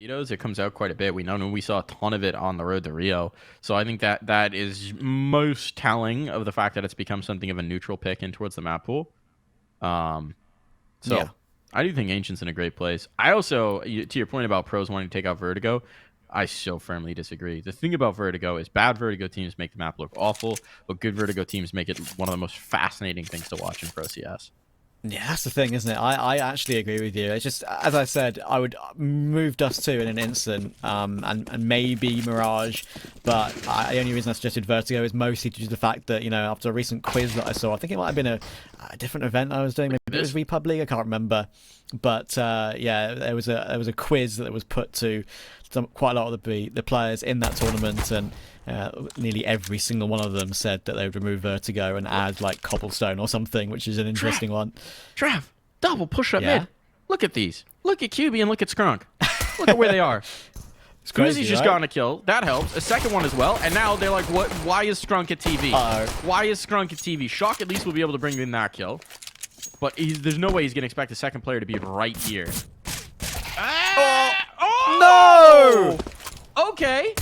It comes out quite a bit. We saw a ton of it on the road to Rio. So I think that is most telling of the fact that it's become something of a neutral pick in towards the map pool. Um, Yeah. so I do think Ancient's in a great place. I also, to your point about pros wanting to take out Vertigo, I so firmly disagree. The thing about Vertigo is bad Vertigo teams make the map look awful, but good Vertigo teams make it one of the most fascinating things to watch in Pro CS. Yeah, that's the thing, isn't it? I actually agree with you. It's just, as I said, I would move Dust 2 in an instant, and maybe Mirage, but the only reason I suggested Vertigo is mostly due to the fact that, after a recent quiz that I saw, I think it might have been a different event I was doing, maybe it was Republic, I can't remember. But yeah, there was a quiz that was put to quite a lot of the players in that tournament, and nearly every single one of them said that they would remove Vertigo and add like Cobblestone or something, which is an interesting one. Trav, double push up Yeah? mid. Look at these. Look at QB and look at Skrunk. Look at where they are. It's crazy, Uzi's just right? gotten a kill. That helps. A second one as well. And now they're like, what? Why is Skrunk at TV? Why is Skrunk at TV? Shock at least will be able to bring in that kill. But there's no way he's going to expect a second player to be right here. No! Okay.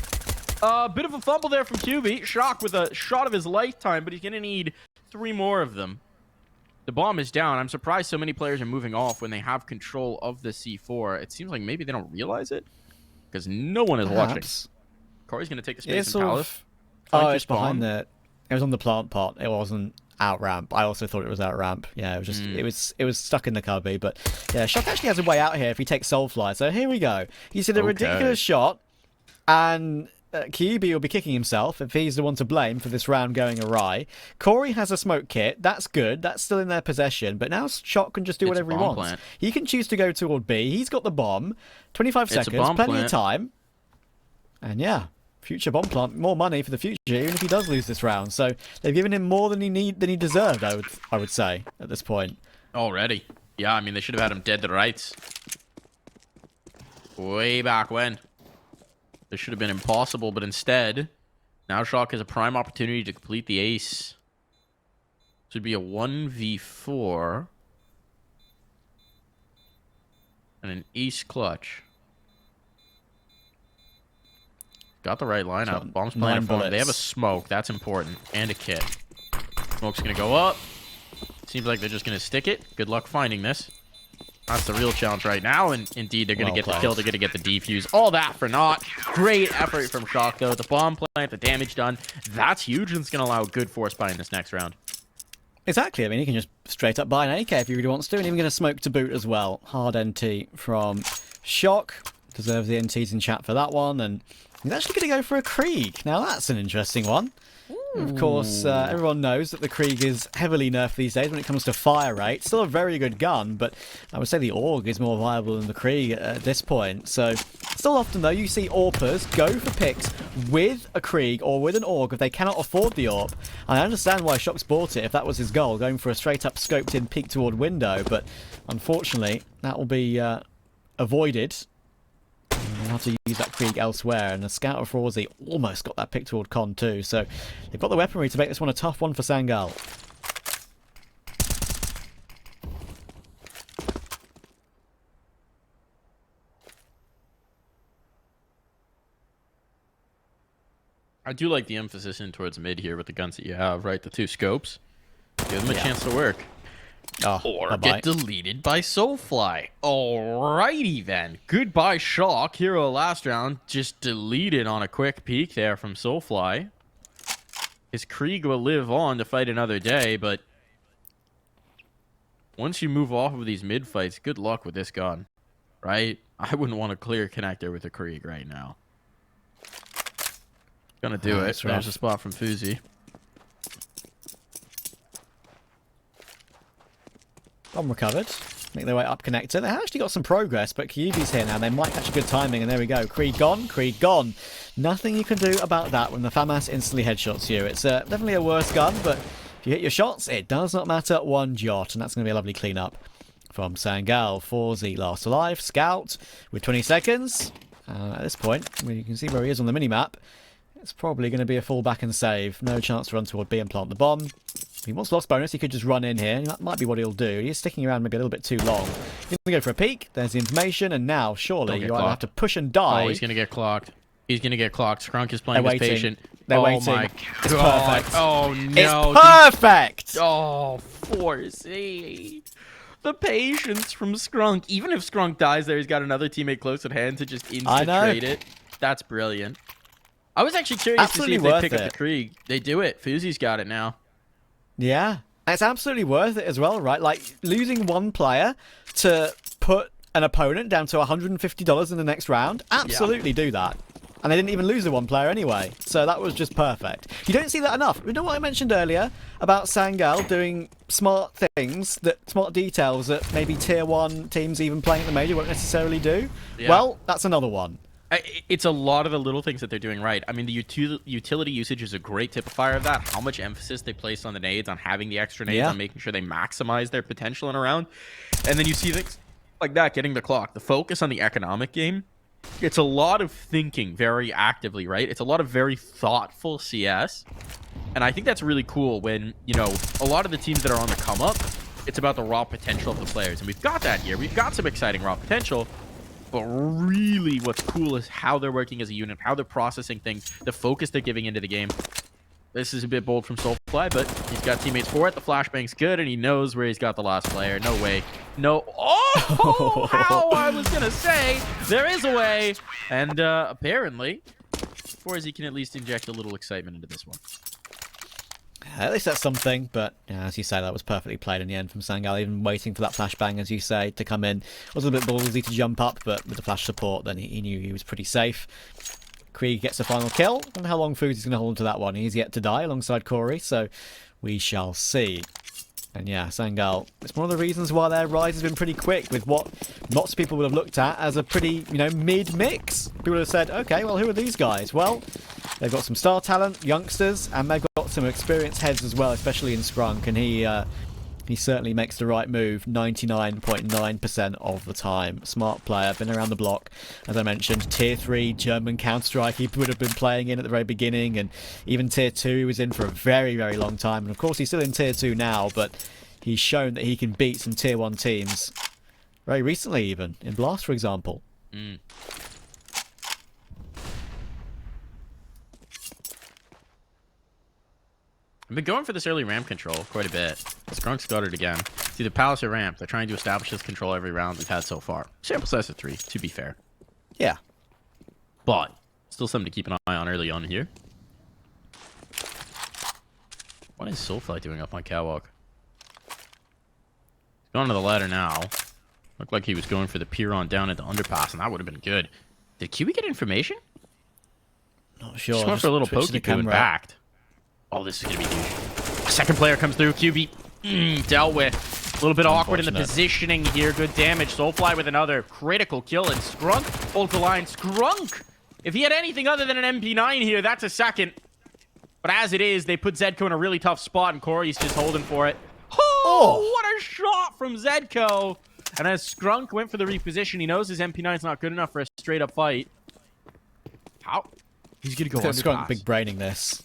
Bit of a fumble there from QB. Shock with a shot of his lifetime, but he's going to need 3 more of them. The bomb is down. I'm surprised so many players are moving off when they have control of the C4. It seems like maybe they don't realize it because no one is watching. Corey's going to take the space in Palace. Oh, it's behind the... It was on the plant part. It wasn't out ramp. I also thought it was out ramp. Yeah, it was just it was stuck in the cubby. But yeah, Shock actually has a way out here if he takes Soulfly. So here we go. You see the ridiculous shot, and QB will be kicking himself if he's the one to blame for this round going awry. Corey has a smoke kit. That's good. That's still in their possession. But now Shock can just do whatever he wants. Plant. He can choose to go toward B. He's got the bomb. 25 seconds. Plenty of time. And yeah. Future bomb plant, more money for the future, even if he does lose this round. So they've given him more than he deserved. I would say at this point. Already, yeah. I mean, they should have had him dead to rights. Way back when. This should have been impossible, but instead, now Shock has a prime opportunity to complete the ace. Should be a 1v4 and an ace clutch. Got the right lineup. Bomb's planted for them. They have a smoke. That's important. And a kit. Smoke's going to go up. Seems like they're just going to stick it. Good luck finding this. That's the real challenge right now. And indeed, they're going to get the kill. They're going to get the defuse. All that for naught. Great effort from Shock, though. The bomb plant, the damage done. That's huge, and it's going to allow good force buy in this next round. Exactly. I mean, he can just straight up buy an AK if he really wants to. And even going to smoke to boot as well. Hard NT from Shock. Deserves the NTs in chat for that one. And he's actually going to go for a Krieg. Now, that's an interesting one. Of course, everyone knows that the Krieg is heavily nerfed these days when it comes to fire rate. Still a very good gun, but I would say the AUG is more viable than the Krieg at this point. So, still often, though, you see AWPers go for picks with a Krieg or with an AUG if they cannot afford the AWP. I understand why Shock's bought it if that was his goal, going for a straight-up scoped-in peek toward window, but unfortunately, that will be avoided. They'll have to use that Krieg elsewhere, and the Scout of Frauzy almost got that pick toward Con too, so they've got the weaponry to make this one a tough one for Sangal. I do like the emphasis in towards mid here with the guns that you have, right? The 2 scopes. Give them a chance to work. Or get deleted by Soulfly. Alrighty then. Goodbye, Shock. Hero last round. Just deleted on a quick peek there from Soulfly. His Krieg will live on to fight another day, but once you move off of these mid fights, good luck with this gun. Right? I wouldn't want to clear connector with a Krieg right now. Gonna do it. There's a spot from Fuzi. Bomb recovered. Make their way up connector. They actually got some progress, but Kyubi's here now. They might catch a good timing, and there we go. Krieg gone. Krieg gone. Nothing you can do about that when the FAMAS instantly headshots you. It's definitely a worse gun, but if you hit your shots, it does not matter one jot, and that's going to be a lovely cleanup from Sangal. 4Z last alive. Scout with 20 seconds. At this point, you can see where he is on the minimap. It's probably going to be a fall back and save. No chance to run toward B and plant the bomb. He wants lost bonus. He could just run in here. That might be what he'll do. He's sticking around maybe a little bit too long. He's going to go for a peek. There's the information. And now, surely, you either have to push and die. Oh, he's going to get clocked. He's going to get clocked. Scrunk is playing this patient. They're oh waiting. My it's God. perfect. Oh, no. It's perfect! Oh, 4C. The patience from Scrunk. Even if Scrunk dies there, he's got another teammate close at hand to just instant-trade it. That's brilliant. I was actually curious to see if they pick up the Krieg. They do it. Fuzi's got it now. Yeah. It's absolutely worth it as well, right? Like, losing one player to put an opponent down to $150 in the next round. Absolutely do that. And they didn't even lose the one player anyway. So that was just perfect. You don't see that enough. You know what I mentioned earlier about Sangal doing smart things, smart details that maybe tier 1 teams even playing at the major won't necessarily do? Yeah. Well, that's another one. It's a lot of the little things that they're doing right. I mean, the utility usage is a great typifier of that. How much emphasis they place on the nades, on having the extra nades, on making sure they maximize their potential in a round. And then you see things like that, getting the clock. The focus on the economic game. It's a lot of thinking very actively, right? It's a lot of very thoughtful CS. And I think that's really cool when, you know, a lot of the teams that are on the come up, it's about the raw potential of the players. And we've got that here. We've got some exciting raw potential. But really what's cool is how they're working as a unit, how they're processing things, the focus they're giving into the game. This is a bit bold from Soulfly, but he's got teammates for it. The flashbang's good, and he knows where he's got the last player. No way. No. Oh, how I was going to say. There is a way. And apparently, Forzy can at least inject a little excitement into this one. At least that's something, but yeah, as you say, that was perfectly played in the end from Sangal, even waiting for that flashbang, as you say, to come in. It was a bit ballsy to jump up, but with the flash support, then he knew he was pretty safe. Krieg gets the final kill, and how long Fuzi's going to hold on to that one. He's yet to die alongside Corey, so we shall see. And yeah, Sangal, it's one of the reasons why their rise has been pretty quick, with what lots of people would have looked at as a pretty, you know, mid-mix. People would have said, okay, well, who are these guys? Well, they've got some star talent, youngsters, and they've got some experienced heads as well, especially in Scrunk, and he certainly makes the right move 99.9% of the time. Smart player, been around the block. As I mentioned, Tier 3 German Counter-Strike he would have been playing in at the very beginning, and even Tier 2 he was in for a very, very long time. And of course he's still in Tier 2 now, but he's shown that he can beat some Tier 1 teams. Very recently even, in Blast for example. I've been going for this early ramp control quite a bit. Skrunk's got it again. See, the Palace or ramp, they're trying to establish this control every round we've had so far. Sample size of 3, to be fair. Yeah. But, still something to keep an eye on early on here. What is Soulfly doing up on catwalk? He's going to the ladder now. Looked like he was going for the Piron down at the underpass, and that would have been good. Did Kiwi get information? Not sure. Just went for a little pokey poo and backed. Oh, this is going to be huge. Second player comes through. QB dealt with. A little bit awkward in the positioning here. Good damage. Soulfly with another critical kill. And Scrunk holds the line. Scrunk! If he had anything other than an MP9 here, that's a second. But as it is, they put Zedko in a really tough spot, and Corey's just holding for it. Oh, what a shot from Zedko! And as Scrunk went for the reposition, he knows his MP9 is not good enough for a straight-up fight. How? He's going to go underpass. Scrunk big braining this.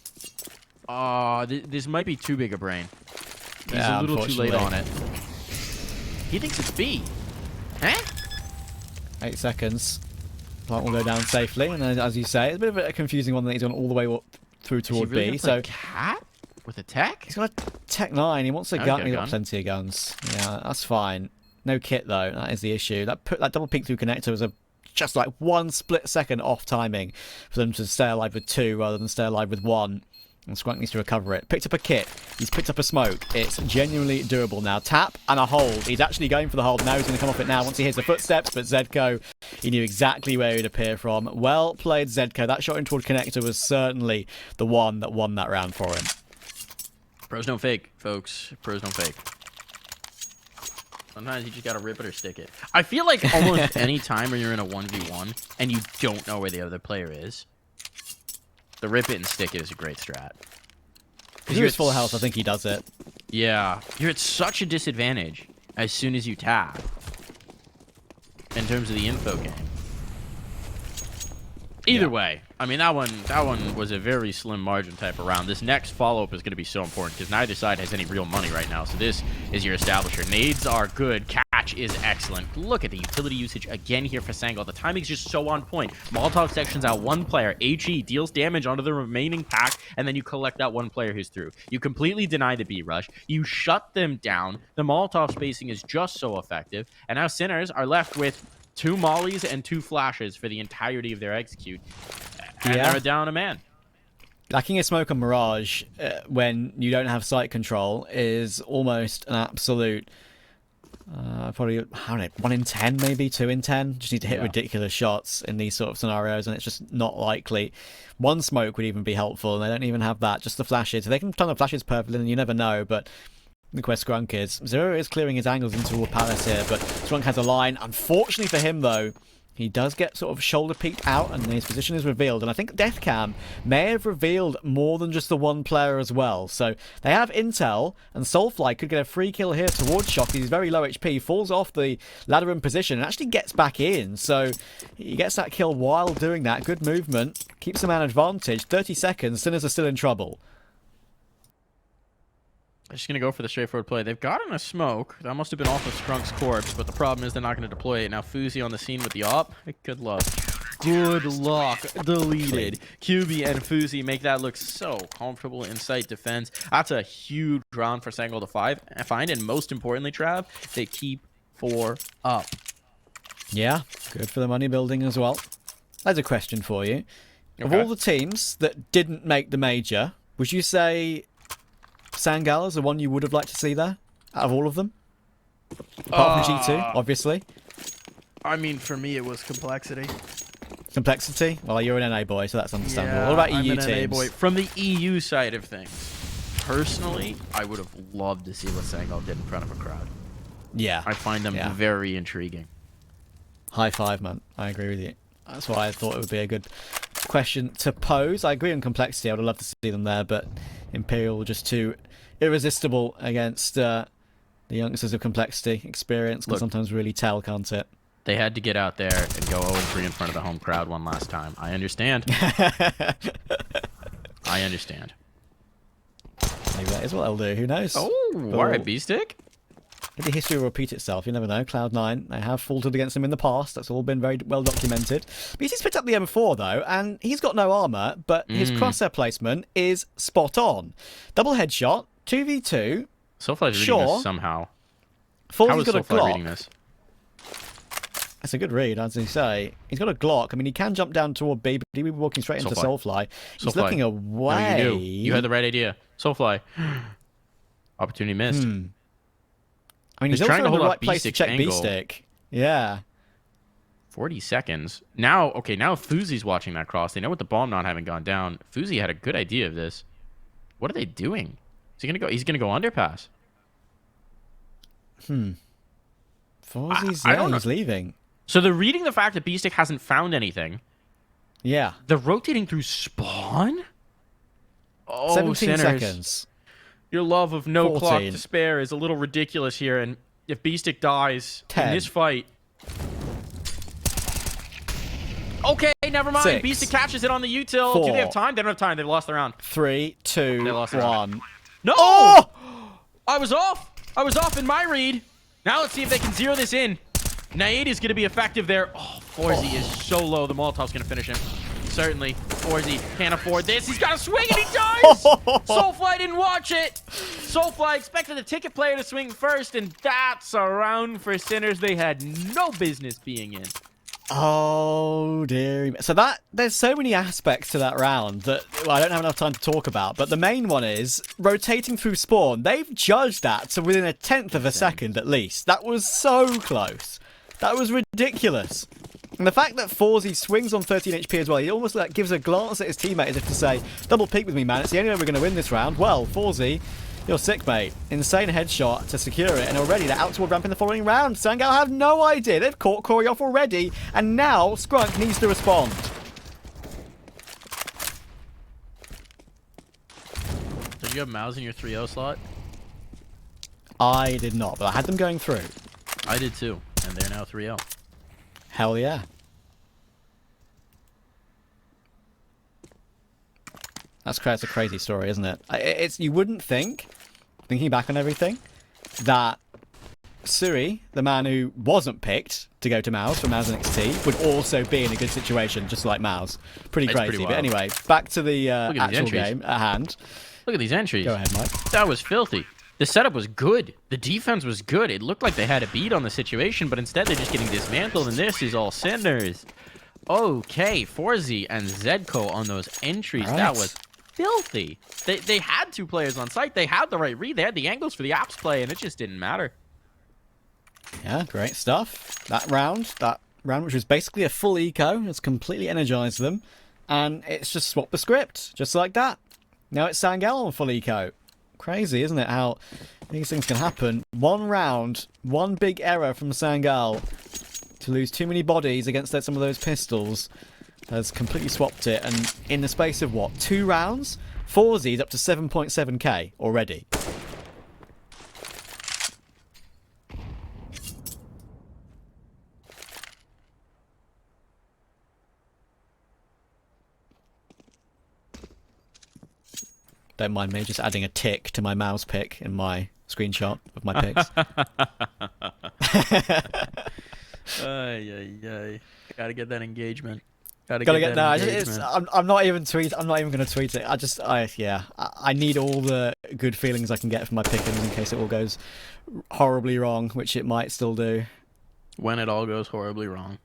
This might be too big a brain. He's a little too late on it. He thinks it's B. Huh? 8 seconds. Plant will go down safely, and then, as you say, it's a bit of a confusing one that he's gone all the way up through toward really B. So, cat with a tech? He's got a Tech 9. He wants a gun. He's got plenty of guns. Yeah, that's fine. No kit though. That is the issue. That double peek through connector was just like 1 split second off timing for them to stay alive with 2 rather than stay alive with 1. And Scrunk needs to recover it. Picked up a kit. He's picked up a smoke. It's genuinely doable now. Tap and a hold. He's actually going for the hold. Now he's going to come off it now once he hears the footsteps. But Zedko, he knew exactly where he'd appear from. Well played, Zedko. That shot in toward connector was certainly the one that won that round for him. Pros don't fake, folks. Pros don't fake. Sometimes you just gotta rip it or stick it. I feel like almost any time when you're in a 1v1 and you don't know where the other player is, the rip it and stick it is a great strat. If he was full health, I think he does it. Yeah. You're at such a disadvantage as soon as you tap in terms of the info game. Either way, I mean, that one was a very slim margin type of round. This next follow-up is going to be so important because neither side has any real money right now. So this is your establisher. Nades are good. Catch is excellent. Look at the utility usage again here for Sangal. The timing's just so on point. Molotov sections out one player. HE deals damage onto the remaining pack, and then you collect that one player who's through. You completely deny the B rush. You shut them down. The Molotov spacing is just so effective. And now Sinners are left with 2 mollies and 2 flashes for the entirety of their execute. And they're down a man. Lacking a smoke on Mirage when you don't have sight control is almost an absolute... probably, I don't know, 1 in 10 maybe, 2 in 10. Just need to hit ridiculous shots in these sort of scenarios, and it's just not likely. 1 smoke would even be helpful, and they don't even have that. Just the flashes. They can time the flashes perfectly, and you never know, but... Look where Scrunk is. Zero is clearing his angles into a palace here, but Scrunk has a line. Unfortunately for him, though, he does get sort of shoulder peeked out, and his position is revealed. And I think Deathcam may have revealed more than just the 1 player as well. So they have intel, and Soulfly could get a free kill here towards Shock. He's very low HP, falls off the ladder in position, and actually gets back in. So he gets that kill while doing that. Good movement. Keeps the man advantage. 30 seconds. Sinners are still in trouble. They're just going to go for the straightforward play. They've gotten a smoke. That must have been off of Skrunk's corpse, but the problem is they're not going to deploy it. Now Fuzi on the scene with the op. Good luck. Good luck. Deleted. QB and Fuzi make that look so comfortable in sight defense. That's a huge round for Sangal to find. And most importantly, Trav, they keep 4 up. Yeah, good for the money building as well. There's a question for you. Okay. Of all the teams that didn't make the major, would you say... Sangal is the one you would have liked to see there, out of all of them? Apart from G2, obviously. I mean, for me, it was Complexity. Complexity? Well, you're an NA boy, so that's understandable. Yeah, what about I'm EU an NA teams? boy. From the EU side of things, personally, I would have loved to see what Sangal did in front of a crowd. Yeah. I find them very intriguing. High five, man. I agree with you. That's why I thought it would be a good question to pose. I agree on Complexity. I would have loved to see them there, but Imperial were just too irresistible against the youngsters of Complexity. Experience can sometimes really tell, can't it? They had to get out there and go 0-3 in front of the home crowd one last time. I understand. I understand. Maybe that is what they'll do. Who knows? Oh, all right, B-Stick. Maybe history will repeat itself. You never know. Cloud9, they have faltered against them in the past. That's all been very well documented. BC's picked up the M4, though, and he's got no armor, but his crosshair placement is spot on. Double headshot, 2v2. Soulfly's reading this somehow. How is got a Glock. reading this? That's a good read, as you say. He's got a Glock. I mean, he can jump down toward B, but he'd be walking straight into Soulfly. He's looking away. No, you knew. You had the right idea. Soulfly. Opportunity missed. I mean, he's also in the right place to check B-Stick. Yeah. 40 seconds. Now, okay, now Fuzi's watching that cross. They know with the bomb not having gone down. Fuzi had a good idea of this. What are they doing? Is he gonna go? He's gonna go underpass. Forzy's he's leaving. So they're reading the fact that B-Stick hasn't found anything. Yeah. They're rotating through spawn? Oh, 17 Sinners. seconds. Your love of no 14. clock to spare is a little ridiculous here, and if B-Stick dies 10. in this fight... Okay, never mind. 6. B-Stick catches it on the util. 4. Do they have time? They don't have time. They've lost the round. 3, 2, They lost the 1. round. No! Oh! I was off. I was off in my read. Now let's see if they can zero this in. Nade is going to be effective there. Oh, Forzy is so low. The Molotov's going to finish him. Certainly. Forzy can't afford this. He's got to swing, and he does! Soulfly didn't watch it. Soulfly expected the ticket player to swing first, and that's a round for Sinners they had no business being in. Oh, dear. So there's so many aspects to that round that I don't have enough time to talk about, but the main one is rotating through spawn. They've judged that to within a 1/10 of a second at least. That was so close. That was ridiculous. And the fact that Forzy swings on 13 HP as well, he almost like gives a glance at his teammate as if to say, double peek with me, man. It's the only way we're going to win this round. Well, Forzy, you're sick, mate. Insane headshot to secure it, and already they're out toward ramp in the following round. Sangal have no idea. They've caught Corey off already, and now Scrunk needs to respond. Did you have Mouse in your 3-0 slot? I did not, but I had them going through. I did too, and they're now 3-0. Hell yeah. That's a crazy story, isn't it? It's you wouldn't think, thinking back on everything, that Suri, the man who wasn't picked to go to Mouse for Mouse and XT, would also be in a good situation, just like Mouse. Pretty crazy. But anyway, back to the actual game at hand. Look at these entries. Go ahead, Mike. That was filthy. The setup was good. The defense was good. It looked like they had a beat on the situation, but instead they're just getting dismantled, and this is all cinders. Okay, 4Z and Zedco on those entries. Right. That was filthy. They had 2 players on site. They had the right read. They had the angles for the apps play, and it just didn't matter. Yeah, great stuff. That round, which was basically a full eco, has completely energized them, and it's just swapped the script, just like that. Now it's Sangal on full eco. Crazy, isn't it, how these things can happen? One round, one big error from Sangal to lose too many bodies against some of those pistols has completely swapped it, and in the space of, what, 2 rounds? 4Z's up to 7.7k already. Don't mind me just adding a tick to my mouse pick in my screenshot of my picks. Gotta get that engagement. Gotta get that engagement. I'm not even going to tweet it. I need all the good feelings I can get from my pickings in case it all goes horribly wrong, which it might still do. When it all goes horribly wrong.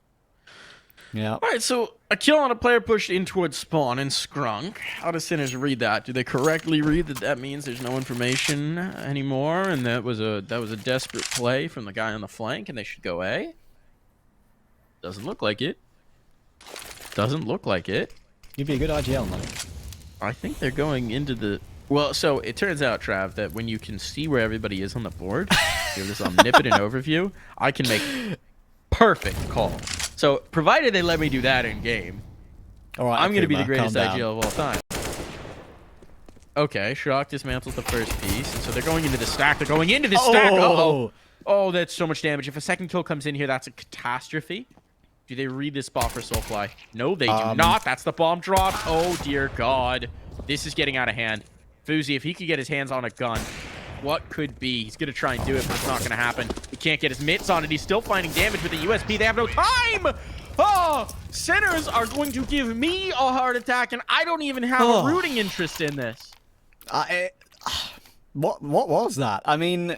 Yeah. Alright, so a kill on a player pushed in towards spawn and Scrunk. How do Sinners read that? Do they correctly read that means there's no information anymore, and that was a desperate play from the guy on the flank and they should go A? Doesn't look like it. Doesn't look like it. You'd be a good IGL, Mike. I think they're going into the... Well, so it turns out, Trav, that when you can see where everybody is on the board, you have this omnipotent overview, I can make perfect calls. So, provided they let me do that in game, I'm going to be the greatest IGL of all time. Okay, Shock dismantles the first piece, and so they're going into the stack. They're going into the stack. Uh-oh. Oh, that's so much damage. If a second kill comes in here, that's a catastrophe. Do they read this spot for Soulfly? No, they do not. That's the bomb drop. Oh, dear God. This is getting out of hand. Fuzi, if he could get his hands on a gun, what could be? He's going to try and do it, but it's not going to happen. He can't get his mitts on it. He's still finding damage with the USP. They have no time! Oh! Sinners are going to give me a heart attack, and I don't even have a rooting interest in this. What was that? I mean,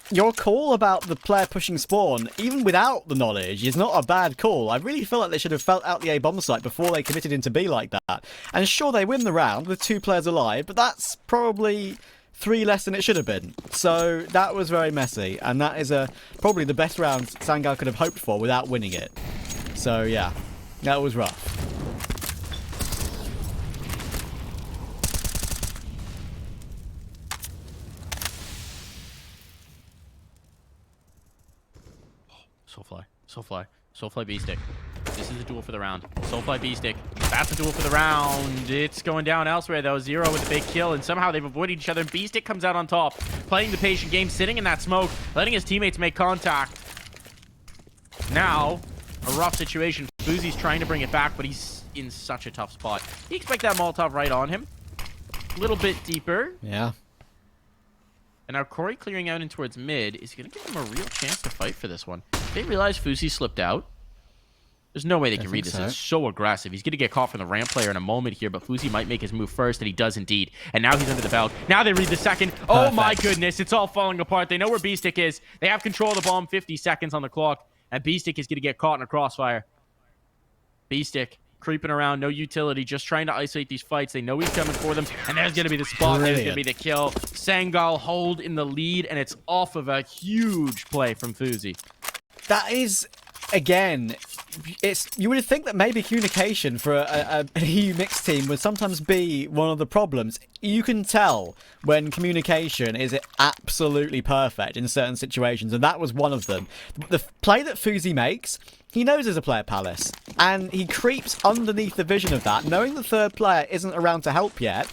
your call about the player pushing spawn, even without the knowledge, is not a bad call. I really feel like they should have felt out the A bomb site before they committed into B like that. And sure, they win the round with 2 players alive, but that's probably 3 less than it should have been. So that was very messy, and that is probably the best round Sangal could have hoped for without winning it. So yeah, that was rough. Soulfly B-Stick. This is a duel for the round. Soulfly B-Stick. That's a duel for the round. It's going down elsewhere, though. Zero with a big kill, and somehow they've avoided each other. B-Stick comes out on top, playing the patient game, sitting in that smoke, letting his teammates make contact. Now, a rough situation. Fuzi's trying to bring it back, but he's in such a tough spot. You expect that Molotov right on him. A little bit deeper. Yeah. And now Corey clearing out in towards mid is going to give him a real chance to fight for this one. They realize Fuzi slipped out. There's no way they can read this. It's so aggressive. He's going to get caught from the ramp player in a moment here, but Fuzi might make his move first, and he does indeed. And now he's under the belt. Now they read the second. Perfect. Oh my goodness, it's all falling apart. They know where B-Stick is. They have control of the bomb, 50 seconds on the clock, and B-Stick is going to get caught in a crossfire. B-Stick creeping around, no utility, just trying to isolate these fights. They know he's coming for them, and there's going to be the spot. There's going to be the kill. Sangal hold in the lead, and it's off of a huge play from Fuzi. That is, again, you would think that maybe communication for an EU mixed team would sometimes be one of the problems. You can tell when communication is absolutely perfect in certain situations, and that was one of them. The play that Fuzi makes, he knows there's a player Palace, and he creeps underneath the vision of that, knowing the third player isn't around to help yet.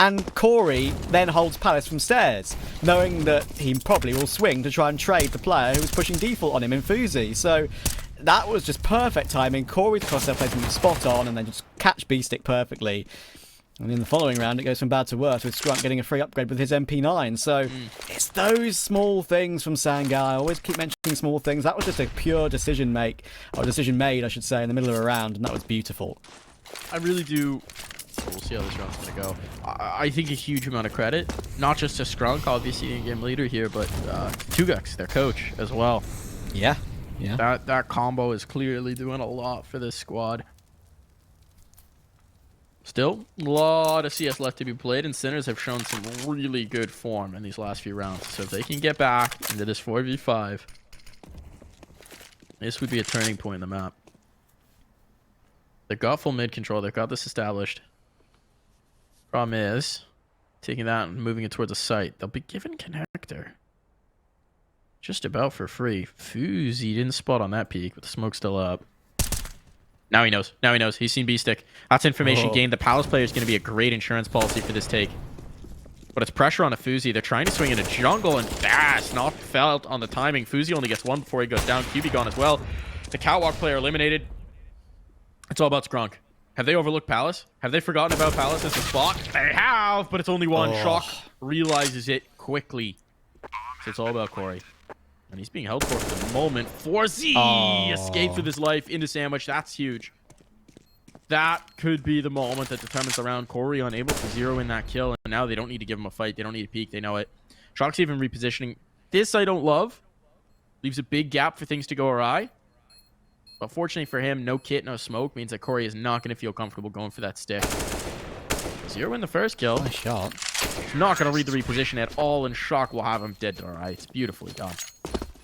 And Corey then holds Palace from stairs, knowing that he probably will swing to try and trade the player who was pushing default on him in Fuzi. So that was just perfect timing. Corey's crosshair placement was spot on, and then just catch B-Stick perfectly. And in the following round, it goes from bad to worse, with Scrunk getting a free upgrade with his MP9. So it's those small things from Sangal. I always keep mentioning small things. That was just a pure decision made, I should say, in the middle of a round, and that was beautiful. I really do. We'll see how this round's going to go. I think a huge amount of credit, not just to Scrunk, obviously in-game leader here, but Tugux, their coach, as well. Yeah. That combo is clearly doing a lot for this squad. Still, a lot of CS left to be played, and Sinners have shown some really good form in these last few rounds. So if they can get back into this 4v5, this would be a turning point in the map. They've got full mid control. They've got this established. Problem is, taking that and moving it towards a site. They'll be given connector. Just about for free. Foozy didn't spot on that peak, but the smoke's still up. Now he knows. Now he knows. He's seen B-Stick. That's information gained. The Palace player is going to be a great insurance policy for this take. But it's pressure on a Foozy. They're trying to swing in a jungle, and that's not felt on the timing. Foozy only gets one before he goes down. QB gone as well. The Catwalk player eliminated. It's all about Scrunk. Have they overlooked Palace? Have they forgotten about Palace as a spot? They have, but it's only one. Shock realizes it quickly. So it's all about Corey. And he's being held for the moment. 4Z escapes with his life into Sandwich. That's huge. That could be the moment that determines the round. Corey unable to zero in that kill. And now they don't need to give him a fight. They don't need to peek. They know it. Shock's even repositioning. This I don't love. Leaves a big gap for things to go awry. But fortunately for him, no kit, no smoke means that Corey is not going to feel comfortable going for that stick. Zero in the first kill. Nice shot. Not going to read the reposition at all, and Shock will have him dead to our right. It's beautifully done.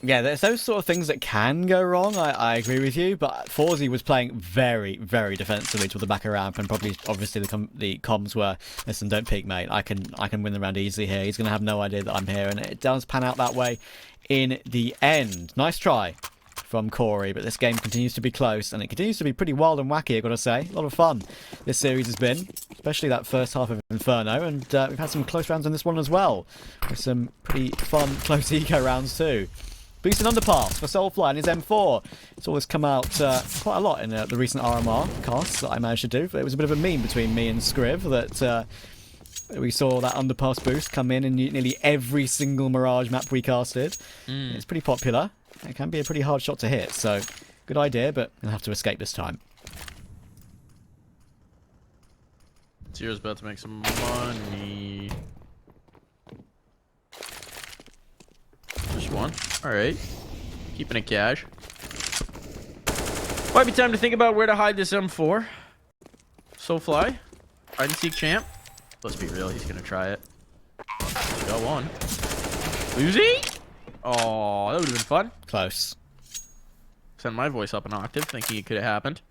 Yeah, there's those sort of things that can go wrong. I agree with you, but Forzy was playing very, very defensively to the back of ramp, and probably, obviously, the comms were, listen, don't peek, mate. I can win the round easily here. He's going to have no idea that I'm here, and it does pan out that way in the end. Nice try from Corey, but this game continues to be close, and it continues to be pretty wild and wacky, I've got to say. A lot of fun this series has been, especially that first half of Inferno, and we've had some close rounds in this one as well, with some pretty fun, close eco rounds too. Boosted underpass for Soulfly and his M4. It's always come out quite a lot in the recent RMR casts that I managed to do. It was a bit of a meme between me and Scriv that we saw that underpass boost come in nearly every single Mirage map we casted. It's pretty popular. It can be a pretty hard shot to hit, so good idea, but you'll have to escape this time. Zero's about to make some money. Just one. Alright. Keeping it cash. Might be time to think about where to hide this M4. Soulfly. Hide and seek champ. Let's be real, he's gonna try it. Got one. Uzi? Oh, that would have been fun. Close. Send my voice up an octave, thinking it could have happened.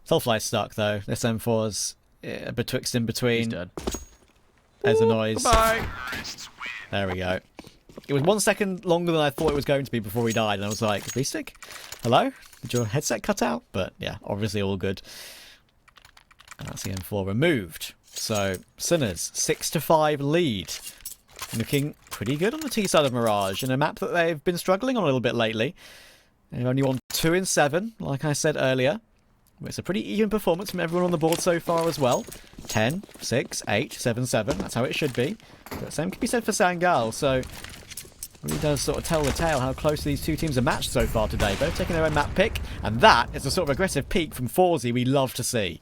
Soulfly's stuck though. This M4's betwixt in between. He's dead. There's the noise. Bye. There we go. It was 1 second longer than I thought it was going to be before he died, and I was like, B-Stick? Hello? Did your headset cut out? But yeah, obviously all good. And that's the M4 removed. So, Sinners, 6-5 lead. Looking pretty good on the T side of Mirage, in a map that they've been struggling on a little bit lately. They've only won 2 in 7, like I said earlier. It's a pretty even performance from everyone on the board so far as well. 10, 6, 8, 7, 7. That's how it should be. But the same can be said for Sangal, so it really does sort of tell the tale how close these two teams are matched so far today. Both taking their own map pick, and that is the sort of aggressive peak from Forzy we love to see.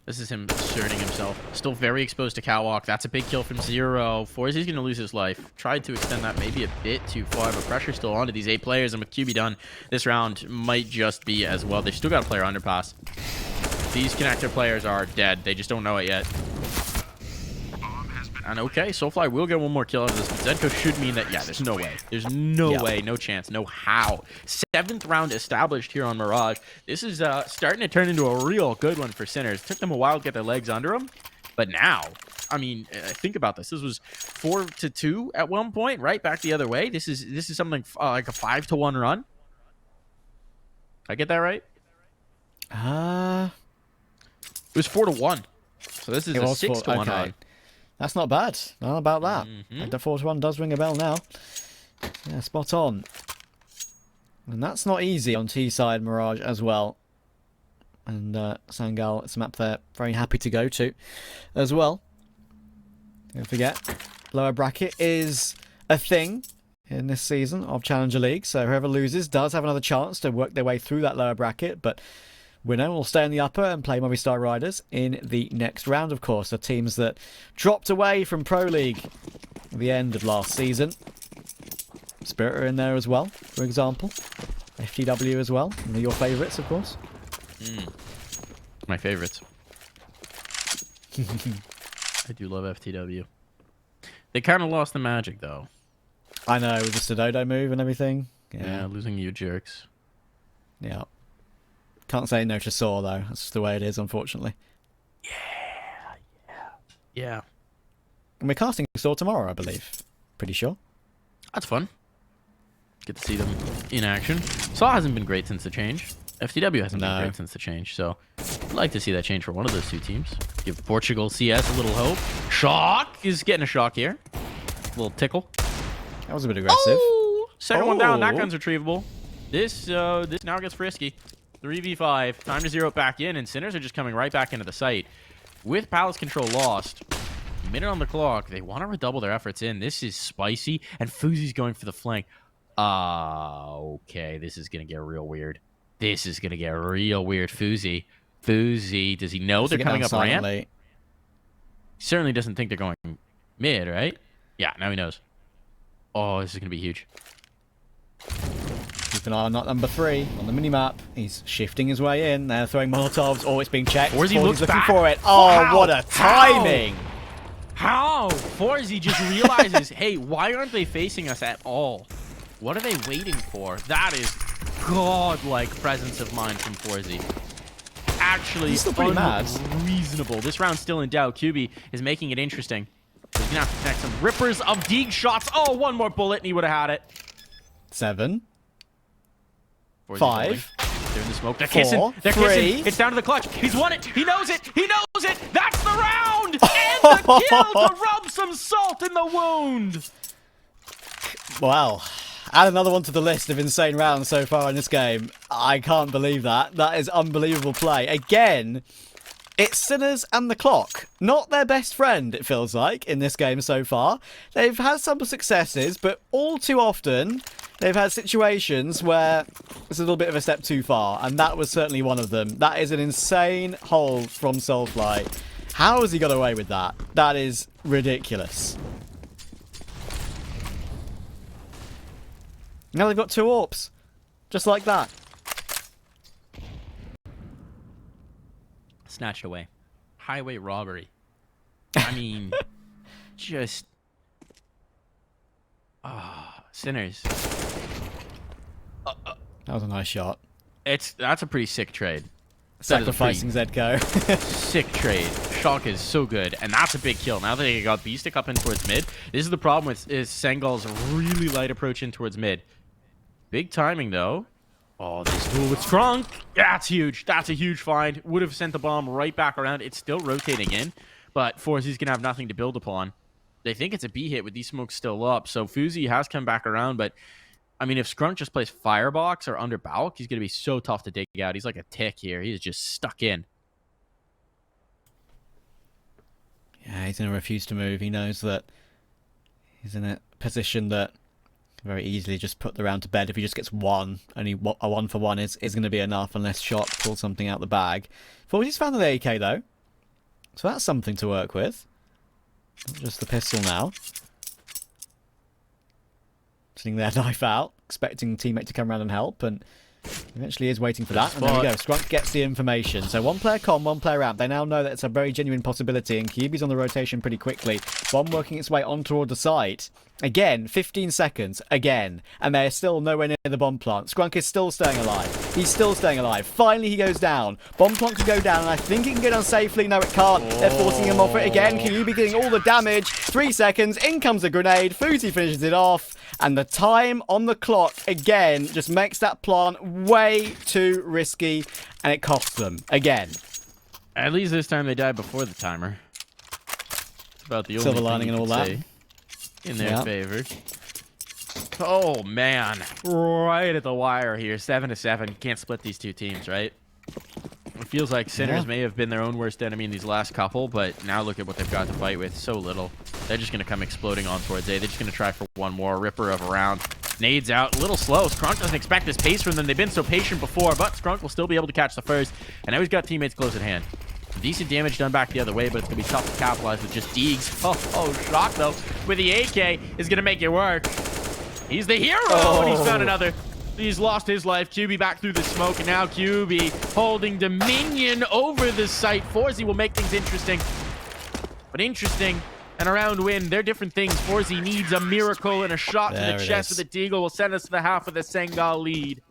This is him asserting himself. Still very exposed to Catwalk. That's a big kill from Zero. Forzy's going to lose his life. Tried to extend that maybe a bit too far, but pressure still onto these 8 players. And with QB done, this round might just be as well. They've still got a player underpass. These connector players are dead. They just don't know it yet. And okay, Soulfly will get one more kill out of this, but Zedko should mean that, yeah, there's no way. There's no way, no chance, no how. 7th round established here on Mirage. This is starting to turn into a real good one for Sinners. It took them a while to get their legs under them, but now, I mean, think about this. This was 4-2 at one point, right? Back the other way. This is something like a 5-1 run. I get that right? It was 4-1. So this is a 6-1 run. That's not bad. How about that? The 4-1 does ring a bell now. Yeah, spot on. And that's not easy on T-side Mirage as well. And Sangal, it's a map they're very happy to go to as well. Don't forget, lower bracket is a thing in this season of Challenger League, so whoever loses does have another chance to work their way through that lower bracket, but winner will stay in the upper and play Movistar Riders in the next round, of course. The teams that dropped away from Pro League at the end of last season. Spirit are in there as well, for example. FTW as well. And they're your favourites, of course. My favorites. I do love FTW. They kind of lost the magic, though. I know, with the Sododo move and everything. Yeah, losing you jerks. Yeah. Can't say no to Saw, though. That's just the way it is, unfortunately. Yeah. And we're casting Saw tomorrow, I believe. Pretty sure. That's fun. Get to see them in action. Saw hasn't been great since the change. FTW hasn't been great since the change, so I'd like to see that change for one of those two teams. Give Portugal CS a little hope. Shock is getting a shock here. A little tickle. That was a bit aggressive. Oh! Second one down. That gun's retrievable. This now gets frisky. 3v5. Time to zero it back in, and Sinners are just coming right back into the site. With Palace control lost, minute on the clock, they want to redouble their efforts in. This is spicy, and Fuzi's going for the flank. Okay, this is going to get real weird. This is going to get real weird. Fuzi, does he know they're coming up ramp? He certainly doesn't think they're going mid, right? Yeah, now he knows. Oh, this is going to be huge. Keep an eye on number 3 on the minimap. He's shifting his way in. They're throwing Molotovs. Oh, it's being checked. Forzy looks looking back. for it. Oh, what a timing! How? Forzy just realizes, hey, why aren't they facing us at all? What are they waiting for? That is godlike presence of mind from Forzy. Actually, he's still pretty mad. Unreasonable. This round's still in doubt. QB is making it interesting. He's going to have to connect some rippers of Deeg shots. Oh, one more bullet and he would have had it. 7. Forzy's 5. rolling. They're in the smoke. They're 4, kissing. They're 3. kissing. It's down to the clutch. He's won it. He knows it. He knows it. That's the round. And the kill to rub some salt in the wound. Wow. Add another one to the list of insane rounds so far in this game. I can't believe that. That is unbelievable play. Again, it's Sinners and the clock. Not their best friend, it feels like, in this game so far. They've had some successes, but all too often, they've had situations where it's a little bit of a step too far, and that was certainly one of them. That is an insane hold from Soulfly. How has he got away with that? That is ridiculous. Now they've got 2 AWPs. Just like that. Snatched away. Highway robbery. I mean, just... Sinners. That was a nice shot. That's a pretty sick trade. Sacrificing Zedco. Sick trade. Shock is so good, and that's a big kill. Now that they got B-Stick up in towards mid, this is the problem with Sangal's really light approach in towards mid. Big timing, though. Oh, this duel with Strunk. That's huge. That's a huge find. Would have sent the bomb right back around. It's still rotating in, but Forzy's going to have nothing to build upon. They think it's a B hit with these smokes still up, so Fuzi has come back around, but I mean, if Scrunk just plays Firebox or under Balk, he's going to be so tough to dig out. He's like a tick here. He is just stuck in. Yeah, he's going to refuse to move. He knows that he's in a position that very easily just put the round to bed. If he just gets one, only a 1-for-1 is going to be enough unless Shock pulls something out the bag. Forzy's found the AK though, so that's something to work with. Not just the pistol now. Sitting there, knife out, expecting the teammate to come around and help, and eventually is waiting for that. And there we go. Scrunk gets the information. So 1 player con, 1 player out. They now know that it's a very genuine possibility, and Kyubi's on the rotation pretty quickly. Bomb working its way on toward the site. Again, 15 seconds, again, and they're still nowhere near the bomb plant. Scrunk is still staying alive. He's still staying alive. Finally, he goes down. Bomb plant can go down, and I think he can go down safely. No, it can't. They're forcing him off it again. Kyubi getting all the damage. 3 seconds. In comes a grenade. Fuzi finishes it off, and the time on the clock again just makes that plant way too risky, and it costs them again. At least this time they died before the timer. It's about the only Silver thing lining you and all can that. say in their favor. Oh man, right at the wire here. 7-7. Can't split these two teams, right? It feels like Sinners may have been their own worst enemy in these last couple, but now look at what they've got to fight with. So little. They're just going to come exploding on towards A. They're just going to try for one more. Ripper of a round. Nades out. A little slow. Skrunk doesn't expect this pace from them. They've been so patient before, but Skrunk will still be able to catch the first. And now he's got teammates close at hand. Decent damage done back the other way, but it's going to be tough to capitalize with just Deegs. Oh, Shock, though, with the AK is going to make it work. He's the hero, and he's found another. He's lost his life. QB back through the smoke, and now QB holding dominion over the site. Forzy will make things interesting. But interesting and a round win, they're different things. Forzy needs a miracle, and a shot to the chest with the Deagle will send us to the half of the Sangal lead.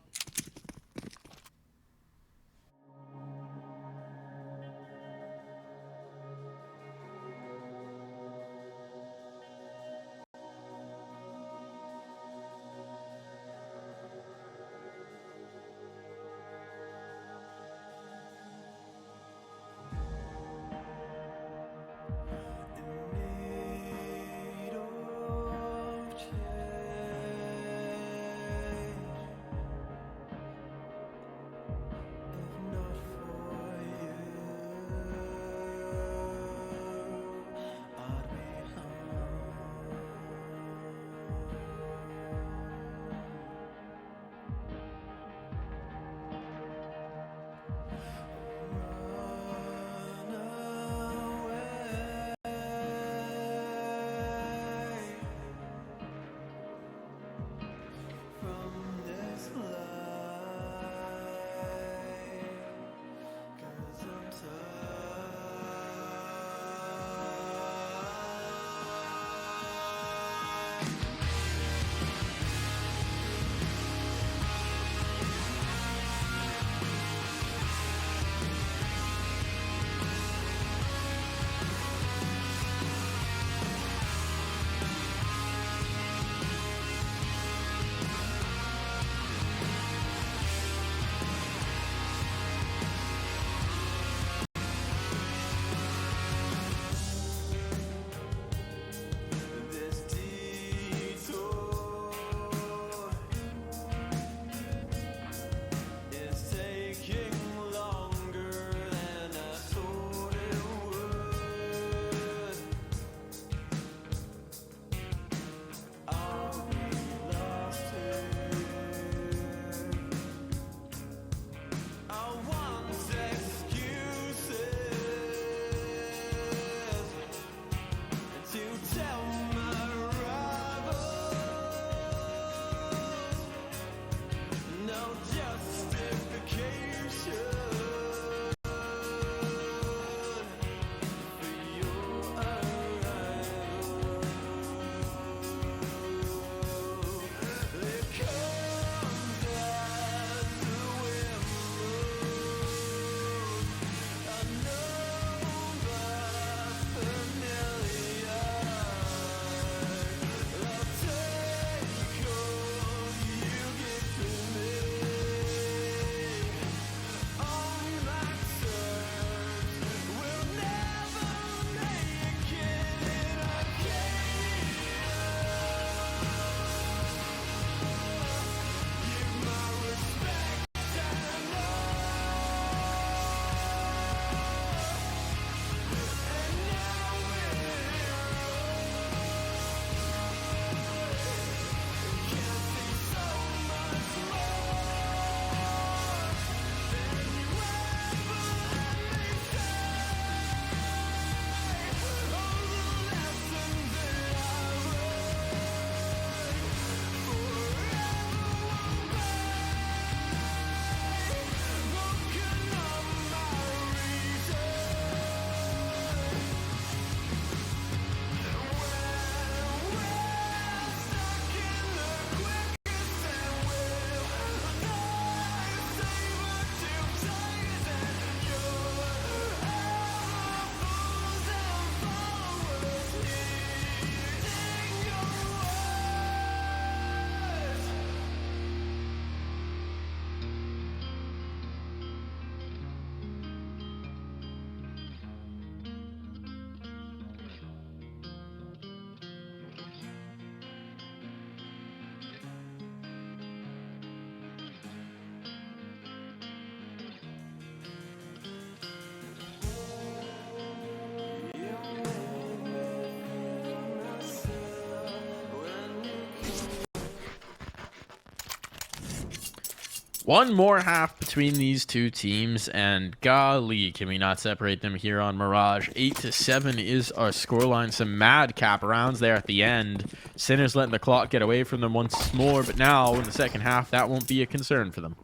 One more half between these two teams, and golly, can we not separate them here on Mirage. 8-7 is our scoreline. Some madcap rounds there at the end. Sinners letting the clock get away from them once more, but now in the second half, that won't be a concern for them.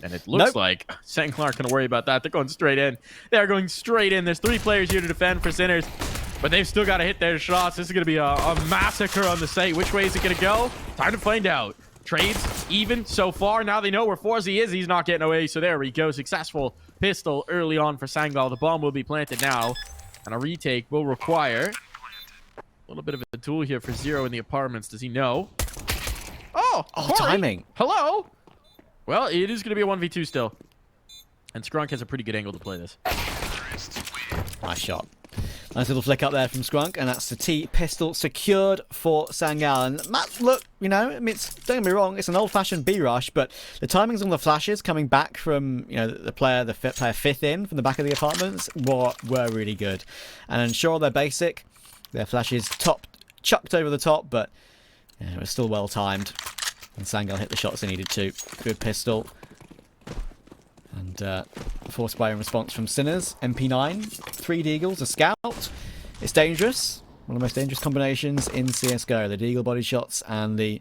And it looks like Sangal aren't going to worry about that. They're going straight in. They're going straight in. There's 3 players here to defend for Sinners, but they've still got to hit their shots. This is going to be a massacre on the site. Which way is it going to go? Time to find out. Trades even so far. Now they know where Forzy is. He's not getting away. So there we go. Successful pistol early on for Sangal. The bomb will be planted now. And a retake will require a little bit of a tool here for Zero in the apartments. Does he know? Oh, Corey. Timing. Hello. Well, it is going to be a 1v2 still. And Skrunk has a pretty good angle to play this. Nice shot. Nice little flick up there from Skrunk, and that's the T pistol secured for Sangal. And Matt, look, you know, don't get me wrong, it's an old-fashioned B rush, but the timings on the flashes coming back from, you know, the player fifth in from the back of the apartments were really good. And sure, they're basic, their flashes chucked over the top, but it was still well timed. And Sangal hit the shots they needed to. Good pistol. And forced by a response from Sinners. MP9, 3 Deagles, a Scout. It's dangerous. One of the most dangerous combinations in CSGO. The Deagle body shots and the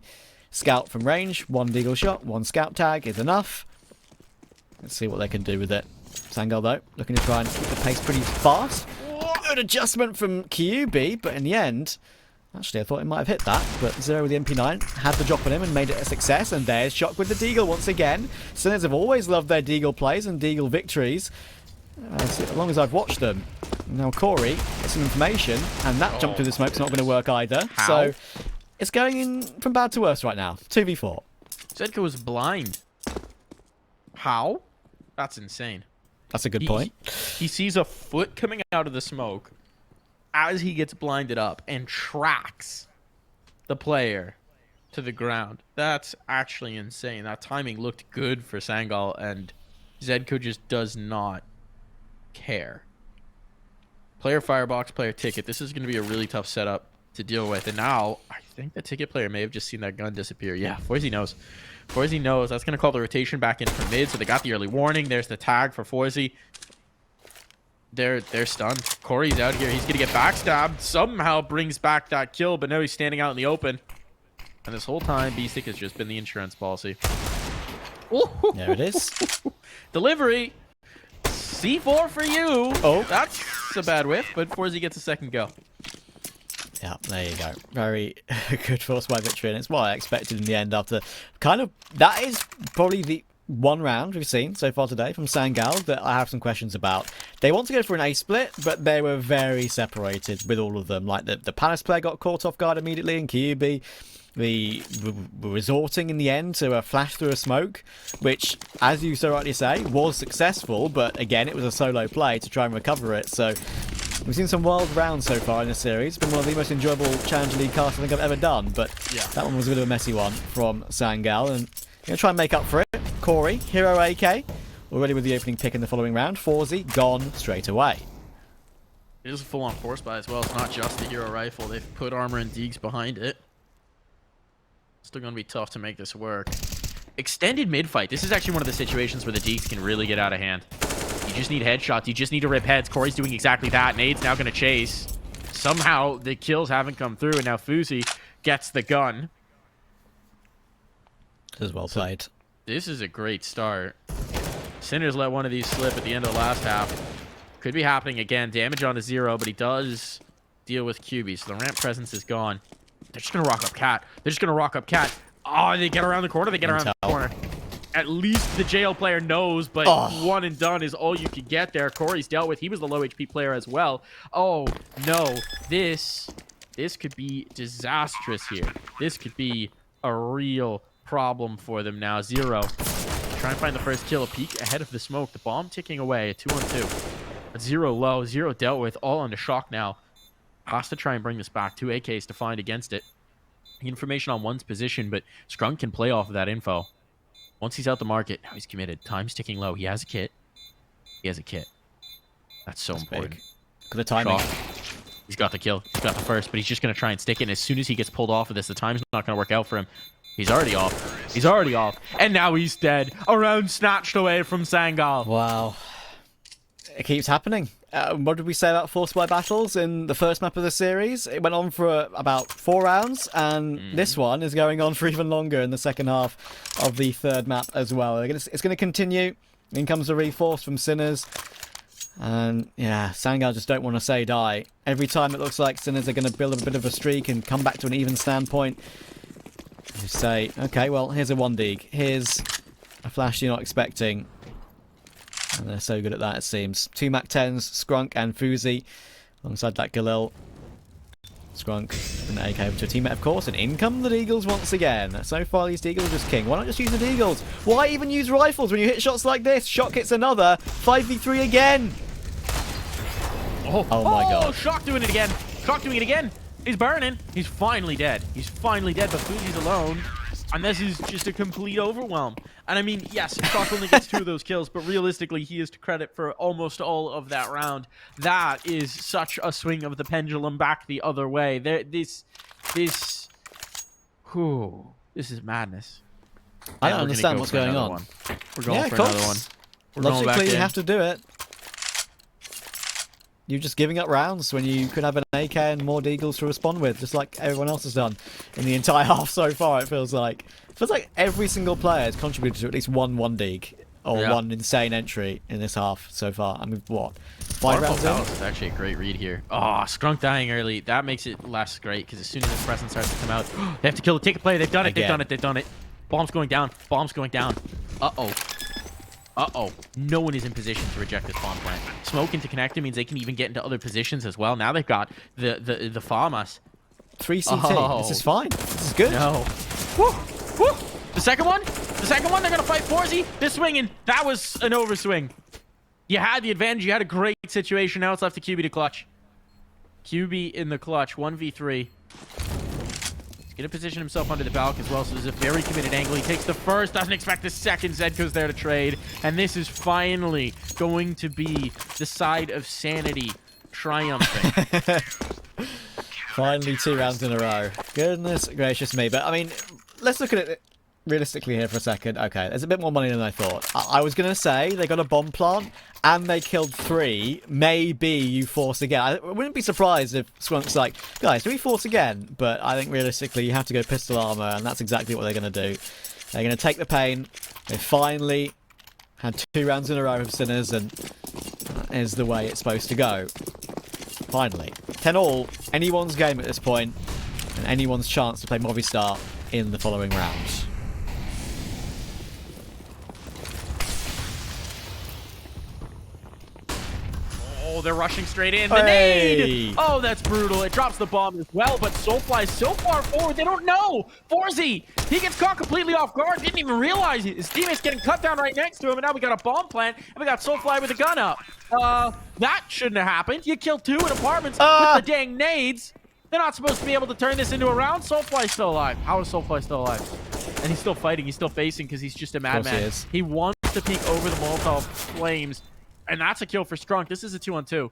Scout from range. 1 Deagle shot, 1 Scout tag is enough. Let's see what they can do with it. Sangal, though, looking to try and keep the pace pretty fast. Good adjustment from QB, but in the end... Actually, I thought he might have hit that, but Zero with the MP9 had the drop on him and made it a success, and there's Shock with the Deagle once again. Sinners have always loved their Deagle plays and Deagle victories, as long as I've watched them. Now Corey gets some information, and that jump through the smoke's not going to work either. How? So it's going in from bad to worse right now. 2v4. Zedka was blind. How? That's insane. That's a good point. He sees a foot coming out of the smoke as he gets blinded up and tracks the player to the ground. That's actually insane. That timing looked good for Sangal, and Zedko just does not care. Player firebox, player ticket. This is going to be a really tough setup to deal with. And now, I think the ticket player may have just seen that gun disappear. Yeah, Forzy knows. Forzy knows. That's going to call the rotation back in from mid, so they got the early warning. There's the tag for Forzy. They're stunned. Corey's out here. He's going to get backstabbed. Somehow brings back that kill, but no, he's standing out in the open. And this whole time, B-Stick has just been the insurance policy. There it is. Delivery. C4 for you. Oh. That's a bad whiff, but Forzy gets a second go. Yeah, there you go. Very good force by victory, and it's what I expected in the end after kind of... That is probably the... one round we've seen so far today from Sangal that I have some questions about. They want to go for an A split, but they were very separated with all of them. Like the Palace player got caught off guard immediately in QB. Were resorting in the end to a flash through a smoke, which, as you so rightly say, was successful, but again, it was a solo play to try and recover it. So we've seen some wild rounds so far in this series. It's been one of the most enjoyable Challenger League casts I think I've ever done, but yeah, that one was a bit of a messy one from Sangal, and going to try and make up for it. Corey, Hero AK, already with the opening pick in the following round. Forzy, gone straight away. It is a full-on force buy as well. It's not just the Hero Rifle. They've put armor and deags behind it. Still going to be tough to make this work. Extended mid-fight. This is actually one of the situations where the deags can really get out of hand. You just need headshots. You just need to rip heads. Corey's doing exactly that. Nade's now going to chase. Somehow, the kills haven't come through, and now Forzy gets the gun. This is well played. This is a great start. Sinners let one of these slip at the end of the last half. Could be happening again. Damage on to Zero, but he does deal with QB, so the ramp presence is gone. They're just going to rock up Cat. They're just going to rock up Cat. Oh, they get around the corner. They get around the corner. At least the jail player knows, but one and done is all you can get there. Corey's dealt with. He was the low HP player as well. Oh, no. This could be disastrous here. This could be a real problem for them now. Zero. Try and find the first kill. A peek ahead of the smoke. The bomb ticking away. A 2-on-2. Zero low. Zero dealt with. All under shock now. Has to try and bring this back. 2 AKs to find against it. Information on one's position, but Skrunk can play off of that info. Once he's out the market, now he's committed. Time's ticking low. He has a kit. He has a kit. That's so important. Big. Look at the timing. Shock. He's got the kill. He's got the first, but he's just going to try and stick it. And as soon as he gets pulled off of this, the time's not going to work out for him. He's already off. He's already off. And now he's dead. A round snatched away from Sangal. Wow. It keeps happening. What did we say about forced by battles in the first map of the series? It went on for about 4 rounds, and this one is going on for even longer in the second half of the third map as well. It's going to continue. In comes the reforce from Sinners. And yeah, Sangal just don't want to say die. Every time it looks like Sinners are going to build a bit of a streak and come back to an even standpoint, you say, okay, well, here's a 1-dig. Here's a flash you're not expecting. And they're so good at that, it seems. 2 Mac-10s, Skrunk and Fuzi, alongside that Galil. Skrunk and AK over to a teammate, of course, and in come the Deagles once again. So far, these Deagles are just king. Why not just use the Deagles? Why even use rifles when you hit shots like this? Shock hits another. 5v3 again. Oh my god. Shock doing it again. Shock doing it again. He's burning. He's finally dead. He's finally dead, but Fuzi's alone. And this is just a complete overwhelm. And I mean, yes, Shock only gets 2 of those kills, but realistically, he is to credit for almost all of that round. That is such a swing of the pendulum back the other way. This is madness. I don't understand what's going on. We're going for another one. We're going back Logically, you in. have to do it. You're just giving up rounds when you could have an AK and more Deagles to respond with, just like everyone else has done in the entire half so far, it feels like. It feels like every single player has contributed to at least one 1-dig or one insane entry in this half so far. I mean, what? 5 rounds in? This is actually a great read here. Oh, Skrunk dying early. That makes it less great, because as soon as the presence starts to come out, they have to kill it. Take a play. They've done it. They've done it. They've done it. Bomb's going down. Bomb's going down. Uh-oh. Uh-oh. No one is in position to reject this bomb plant. Smoke into connector means they can even get into other positions as well. Now they've got the farmers. 3 CT. This is fine. This is good. No. Woo! Woo! The second one? The second one, they're going to fight Forzy. They're swinging. That was an overswing. You had the advantage. You had a great situation. Now it's left to QB to clutch. QB in the clutch. 1v3. He's going to position himself under the balk as well, so there's a very committed angle. He takes the first, doesn't expect the second. Zedko's there to trade. And this is finally going to be the side of sanity triumphing. Finally 2 rounds in a row. Goodness gracious me. But, I mean, let's look at it realistically here for a second. Okay, there's a bit more money than I thought. I was going to say they got a bomb plant and they killed 3. Maybe you force again. I wouldn't be surprised if Skrunk's like, guys, do we force again? But I think realistically you have to go pistol armor, and that's exactly what they're going to do. They're going to take the pain. They finally had 2 rounds in a row of Sinners, and that is the way it's supposed to go. Finally. 10-all. Anyone's game at this point, and anyone's chance to play Movistar in the following rounds. Oh, they're rushing straight in. The nade! Oh, that's brutal. It drops the bomb as well, but Soulfly is so far forward, they don't know. Forzy, he gets caught completely off guard. Didn't even realize it. His teammate's getting cut down right next to him, and now we got a bomb plant, and we got Soulfly with a gun up. That shouldn't have happened. You killed 2 in apartments with the dang nades. They're not supposed to be able to turn this into a round. Soulfly's still alive. How is Soulfly still alive? And he's still fighting. He's still facing because he's just a madman. He wants to peek over the Molotov flames. And that's a kill for Skrunk. This is a 2-on-2.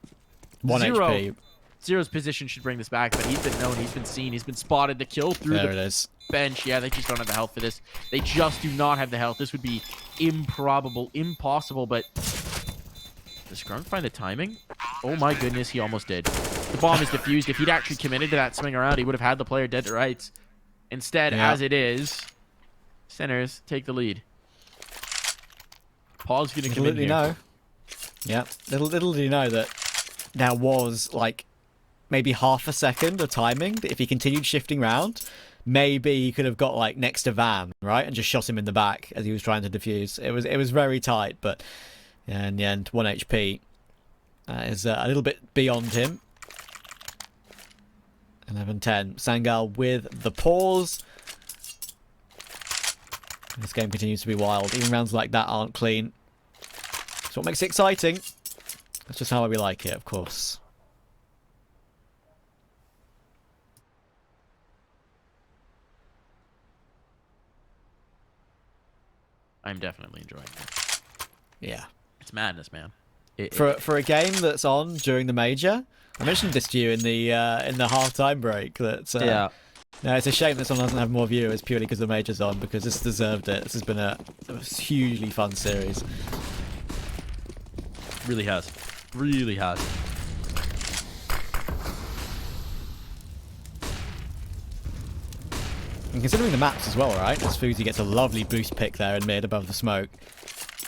1 HP. Zero's position should bring this back, but he's been known, he's been seen, he's been spotted. The kill through the bench. Yeah, they just don't have the health for this. They just do not have the health. This would be improbable, impossible, but does Skrunk find the timing? Oh my goodness, he almost did. The bomb is defused. If he'd actually committed to that swing around, he would have had the player dead to rights. Instead, as it is, Sinners take the lead. Paul's going to come in here. Know. Yeah, little do you know that there was like maybe half a second of timing that if he continued shifting round, maybe he could have got like next to Van, right, and just shot him in the back as he was trying to defuse. It was very tight, but yeah, in the end, 1 HP is a little bit beyond him. 11-10. Sangal with the pause. This game continues to be wild. Even rounds like that aren't clean. That's what makes it exciting. That's just how we like it, of course. I'm definitely enjoying it. Yeah. It's madness, man. For a game that's on during the major, I mentioned this to you in the half-time break that No, it's a shame that someone doesn't have more viewers purely because the Major's on, because this deserved it. This has been a hugely fun series. Really has. Really has. And considering the maps as well, right? As Fuzi gets a lovely boost pick there in mid above the smoke.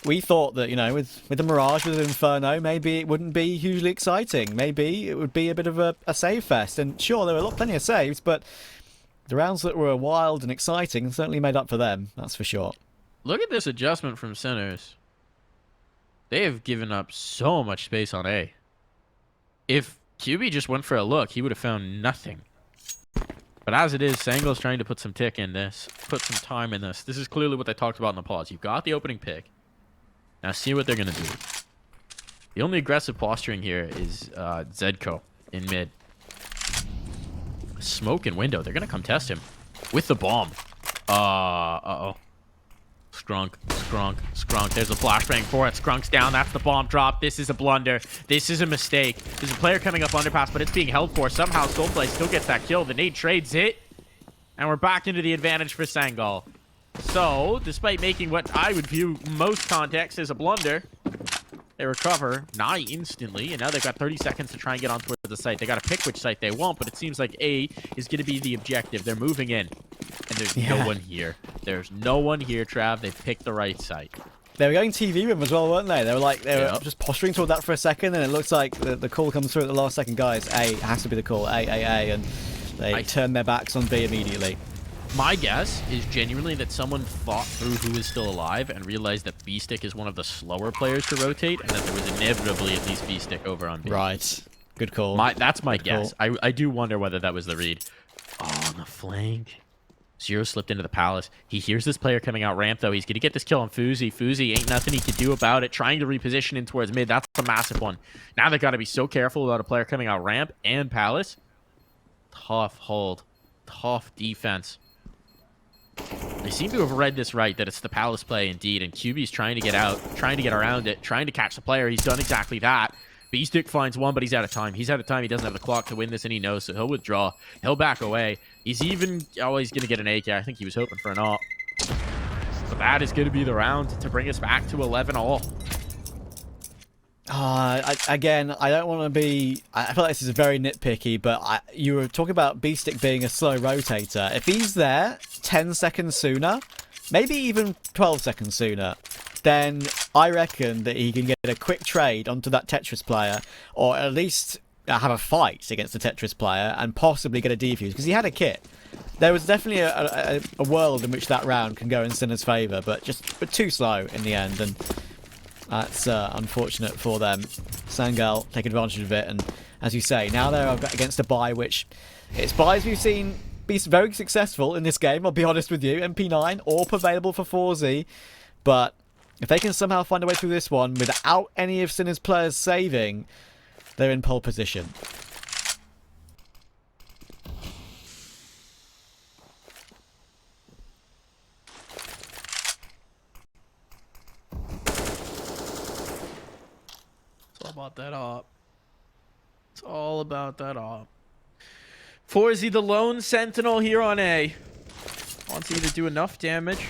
We thought that, you know, with the Mirage, with Inferno, maybe it wouldn't be hugely exciting. Maybe it would be a bit of a save fest. And sure, there were plenty of saves, but the rounds that were wild and exciting certainly made up for them, that's for sure. Look at this adjustment from Sinners. They have given up so much space on A. If QB just went for a look, he would have found nothing. But as it is, Sangal's trying to put some tick in this, put some time in this. This is clearly what they talked about in the pause. You've got the opening pick. Now see what they're going to do. The only aggressive posturing here is Zedko in mid. Smoke and window. They're going to come test him with the bomb. Uh-oh. Skrunk. There's a flashbang for it. Skrunk's down. That's the bomb drop. This is a blunder. This is a mistake. There's a player coming up underpass, but it's being held for. Somehow Soulplay still gets that kill. The nade trades it. And we're back into the advantage for Sangal. So, despite making what I would view most context as a blunder, they recover nigh instantly, and now they've got 30 seconds to try and get on towards the site. They got to pick which site they want, but it seems like A is going to be the objective. They're moving in, and there's no one here. There's no one here, Trav. They picked the right site. They were going TV room as well, weren't they? They were just posturing toward that for a second, and it looks like the call comes through at the last second. Guys, A has to be the call. A, and they turn their backs on B immediately. My guess is genuinely that someone thought through who is still alive and realized that B-Stick is one of the slower players to rotate, and that there was inevitably at least B-Stick over on B. Right. Good call. That's my guess. I do wonder whether that was the read. Oh, on the flank. Zero slipped into the palace. He hears this player coming out ramp, though. He's going to get this kill on Fuzi. Fuzi ain't nothing he can do about it. Trying to reposition in towards mid. That's a massive one. Now they've got to be so careful about a player coming out ramp and palace. Tough hold. Tough defense. They seem to have read this right, that it's the palace play indeed, and QB's trying to get out, trying to get around it, trying to catch the player. He's done exactly that. B-Stick finds one, but he's out of time. He's out of time. He doesn't have the clock to win this, and he knows, so he'll withdraw. He'll back away. He's even... Oh, he's going to get an AK. I think he was hoping for an AWP. So that is going to be the round to bring us back to 11-all. Again, I don't want to be... I feel like this is very nitpicky, but you were talking about B-Stick being a slow rotator. If he's there 10 seconds sooner, maybe even 12 seconds sooner, then I reckon that he can get a quick trade onto that Tetris player, or at least have a fight against the Tetris player, and possibly get a defuse, because he had a kit. There was definitely a world in which that round can go in Sinner's favour, but too slow in the end, and... That's unfortunate for them. Sangal take advantage of it, and as you say, now they're against a buy, which it's buys we've seen be very successful in this game, I'll be honest with you. MP9, all available for 4Z, but if they can somehow find a way through this one without any of Sinner's players saving, they're in pole position. About that op. It's all about that op. Forzy, the lone sentinel here on A, wants to either do enough damage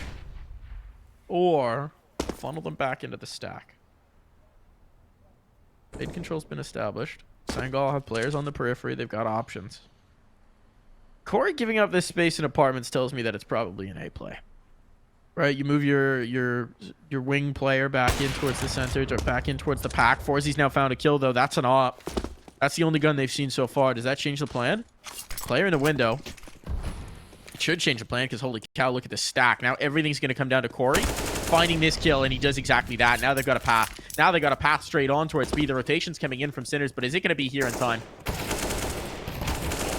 or funnel them back into the stack. Mid control's been established. Sangal have players on the periphery. They've got options. Corey giving up this space in apartments tells me that it's probably an A play. Right, you move your wing player back in towards the center, or back in towards the pack. Forzy's now found a kill, though. That's an AWP. That's the only gun they've seen so far. Does that change the plan? Player in the window. It should change the plan, because holy cow, look at the stack. Now everything's going to come down to Corey finding this kill, and he does exactly that. Now they've got a path. Now they've got a path straight on towards B. The rotation's coming in from Sinners, but is it going to be here in time?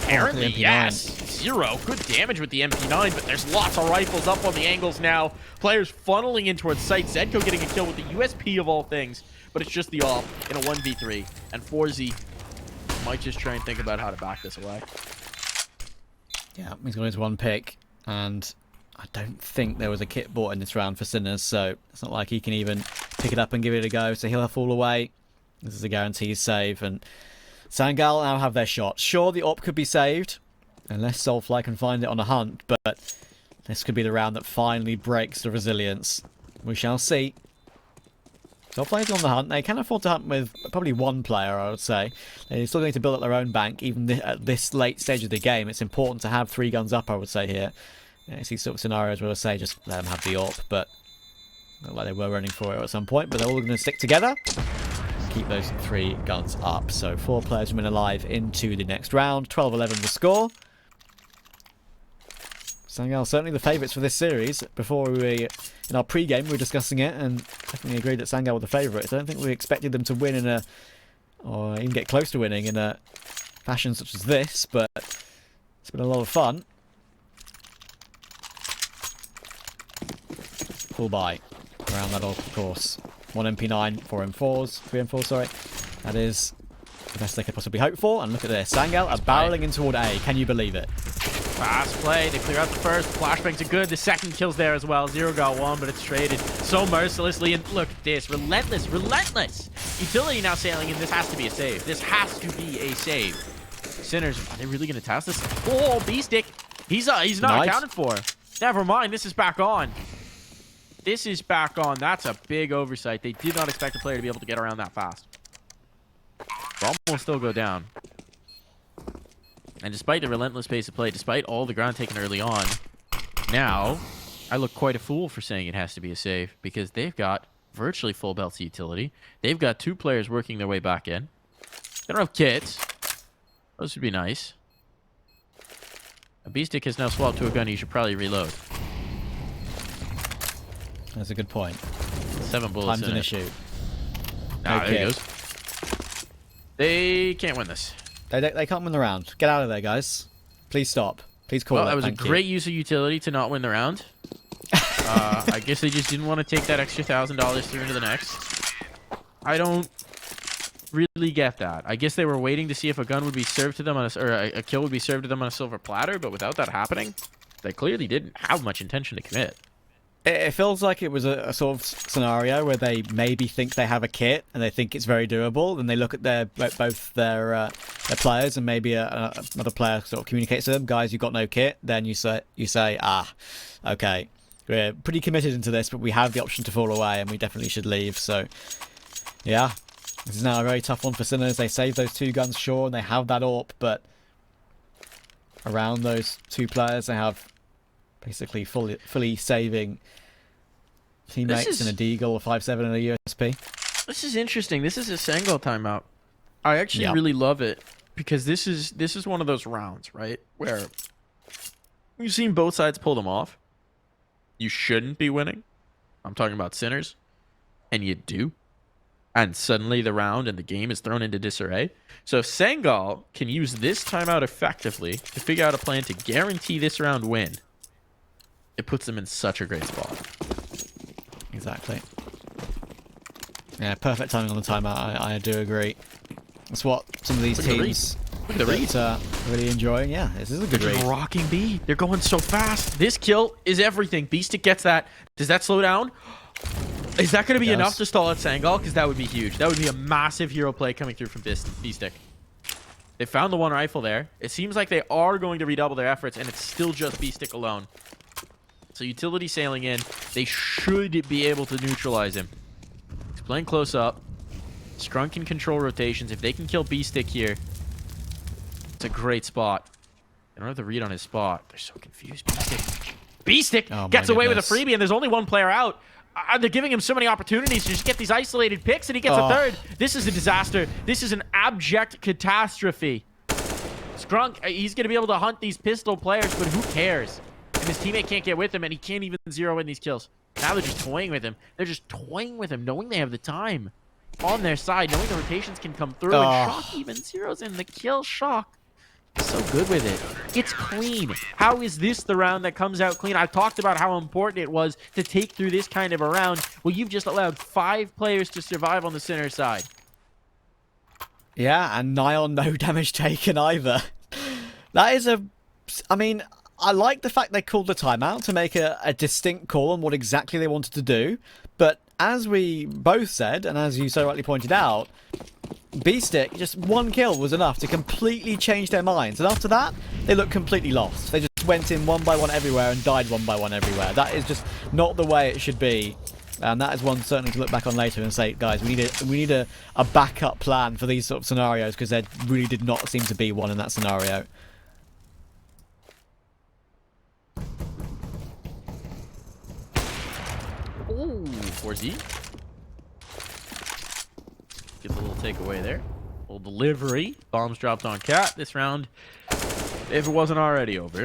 Apparently, yes. Zero. Good damage with the MP9, but there's lots of rifles up on the angles now. Players funneling in towards site. Zedko getting a kill with the USP of all things, but it's just the AWP in a 1v3. And 4Z might just try and think about how to back this away. Yeah, he's got his one pick, and I don't think there was a kit bought in this round for Sinners, so it's not like he can even pick it up and give it a go, so he'll fall away. This is a guaranteed save, and Sangal now have their shot. Sure, the AWP could be saved, Unless Soulfly can find it on a hunt, but this could be the round that finally breaks the resilience. We shall see. Soulfly's on the hunt. They can afford to hunt with probably one player, I would say. They still need to build up their own bank, even at this late stage of the game. It's important to have 3 guns up, I would say, here. I see sort of scenarios where I say just let them have the AWP, but looked like they were running for it at some point, but they're all going to stick together. Keep those 3 guns up. So 4 players remain alive into the next round. 12-11 the score. Sangal certainly the favourites for this series. Before in our pre-game we were discussing it and definitely agreed that Sangal were the favourites. I don't think we expected them to win or even get close to winning in a fashion such as this, but it's been a lot of fun. Full buy around that old course. 1 MP9, 4 M4s, 3 M4s, sorry. That is the best they could possibly hope for. And look at this. Sangal are barreling in toward A. Can you believe it? Fast play. They clear out the first. Flashbangs are good. The second kill's there as well. Zero got 1, but it's traded so mercilessly. And look at this. Relentless. Relentless. Utility now sailing in. This has to be a save. This has to be a save. Sinners, are they really going to test this? Oh, B-Stick. He's not accounted for. Never mind. This is back on. This is back on. That's a big oversight. They did not expect a player to be able to get around that fast. Bomb will still go down. And despite the relentless pace of play, despite all the ground taken early on, now I look quite a fool for saying it has to be a save because they've got virtually full belts of utility. They've got 2 players working their way back in. They don't have kits. Those would be nice. A B-Stick has now swapped to a gun. You should probably reload. That's a good point. 7 bullets Time's in an it. issue. Ah, Okay. there he goes. They can't win this. They can't win the round. Get out of there, guys. Please stop. Please call Well, it. that was a Thank you. great use of utility to not win the round. I guess they just didn't want to take that extra $1,000 through into the next. I don't really get that. I guess they were waiting to see if a gun would be served to them or a kill would be served to them on a silver platter, but without that happening, they clearly didn't have much intention to commit. It feels like it was a sort of scenario where they maybe think they have a kit and they think it's very doable, and they look at both their players, and maybe another player sort of communicates to them, guys, you've got no kit. Then you say, okay, we're pretty committed into this, but we have the option to fall away, and we definitely should leave. So, yeah, this is now a very tough one for Sinners. They save those 2 guns, sure, and they have that AWP, but around those 2 players, they have basically fully saving teammates in a Deagle, a 5.7 and a USP. This is interesting. This is a Sangal timeout. I actually really love it because this is one of those rounds, right, where you've seen both sides pull them off. You shouldn't be winning. I'm talking about Sinners, and you do. And suddenly the round and the game is thrown into disarray. So if Sangal can use this timeout effectively to figure out a plan to guarantee this round win, it puts them in such a great spot. Exactly. Yeah, perfect timing on the timeout. I do agree. That's what some of these teams Look at the read. are really enjoying. Yeah, this is a good They're read. rocking B. They're going so fast. This kill is everything. B-Stick gets that. Does that slow down? Is that going to be enough to stall at Sangal? Because that would be huge. That would be a massive hero play coming through from B-Stick. They found the 1 rifle there. It seems like they are going to redouble their efforts, and it's still just B-Stick alone. So utility sailing in. They should be able to neutralize him. He's playing close up. Scrunk can control rotations. If they can kill B-Stick here, it's a great spot. They don't have the read on his spot. They're so confused. B-Stick. B-Stick gets away with a freebie, and there's only 1 player out. They're giving him so many opportunities to just get these isolated picks, and he gets a 3rd. This is a disaster. This is an abject catastrophe. Scrunk, he's going to be able to hunt these pistol players, but who cares? And his teammate can't get with him, and he can't even zero in these kills. Now they're just toying with him. They're just toying with him, knowing they have the time on their side, knowing the rotations can come through. And Shock even zeroes in the kill. Shock so good with it. It's clean. How is this the round that comes out clean? I talked about how important it was to take through this kind of a round. Well, you've just allowed 5 players to survive on the center side. Yeah, and nigh on no damage taken either. That is I mean, I like the fact they called the timeout to make a distinct call on what exactly they wanted to do. But as we both said, and as you so rightly pointed out, B-Stick, just one kill was enough to completely change their minds. And after that, they looked completely lost. They just went in one by one everywhere and died one by one everywhere. That is just not the way it should be. And that is one certainly to look back on later and say, guys, we need a backup plan for these sort of scenarios, because there really did not seem to be one in that scenario. Ooh, 4Z. Get the little takeaway there. Little delivery. Bombs dropped on Cat this round. If it wasn't already over,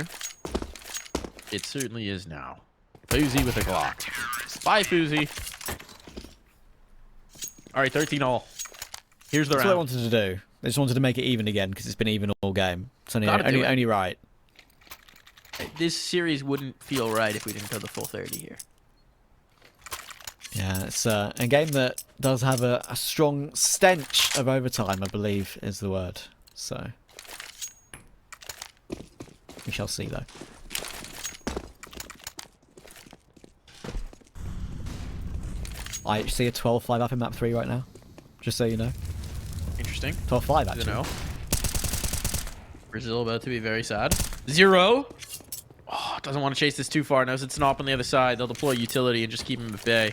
it certainly is now. Fuzi with a Glock. Bye, Fuzi. All right, 13-all. Here's the round. That's what I wanted to do. I just wanted to make it even again, because it's been even all game. It's only right. This series wouldn't feel right if we didn't go the full 30 here. Yeah, it's a game that does have a strong stench of overtime, I believe is the word. So, we shall see, though. I see a 12-5 up in map 3 right now, just so you know. Interesting. 12-5, actually. Know. Brazil about to be very sad. 0. Oh, doesn't want to chase this too far. Knows it's an op on the other side. They'll deploy utility and just keep him at bay.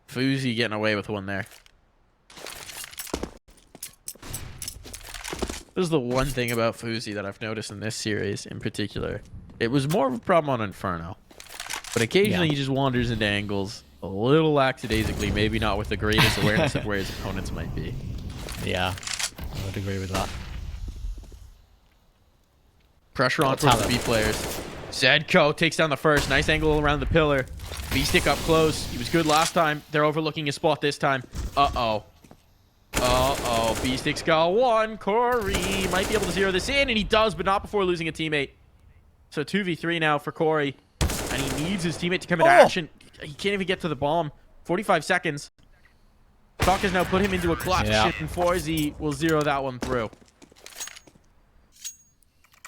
Fuzi getting away with one there. This is the one thing about Fuzi that I've noticed in this series in particular. It was more of a problem on Inferno. But occasionally he just wanders into angles a little lackadaisically, maybe not with the greatest awareness of where his opponents might be. Yeah, I would agree with that. Pressure on towards the B players. Zedko takes down the first. Nice angle around the pillar. B-Stick up close. He was good last time. They're overlooking his spot this time. Uh-oh. Uh-oh. B-Stick's got one. Corey might be able to zero this in, and he does, but not before losing a teammate. So 2v3 now for Corey. And he needs his teammate to come into action. He can't even get to the bomb. 45 seconds. Talk has now put him into a clutch, and 4Z will zero that one through.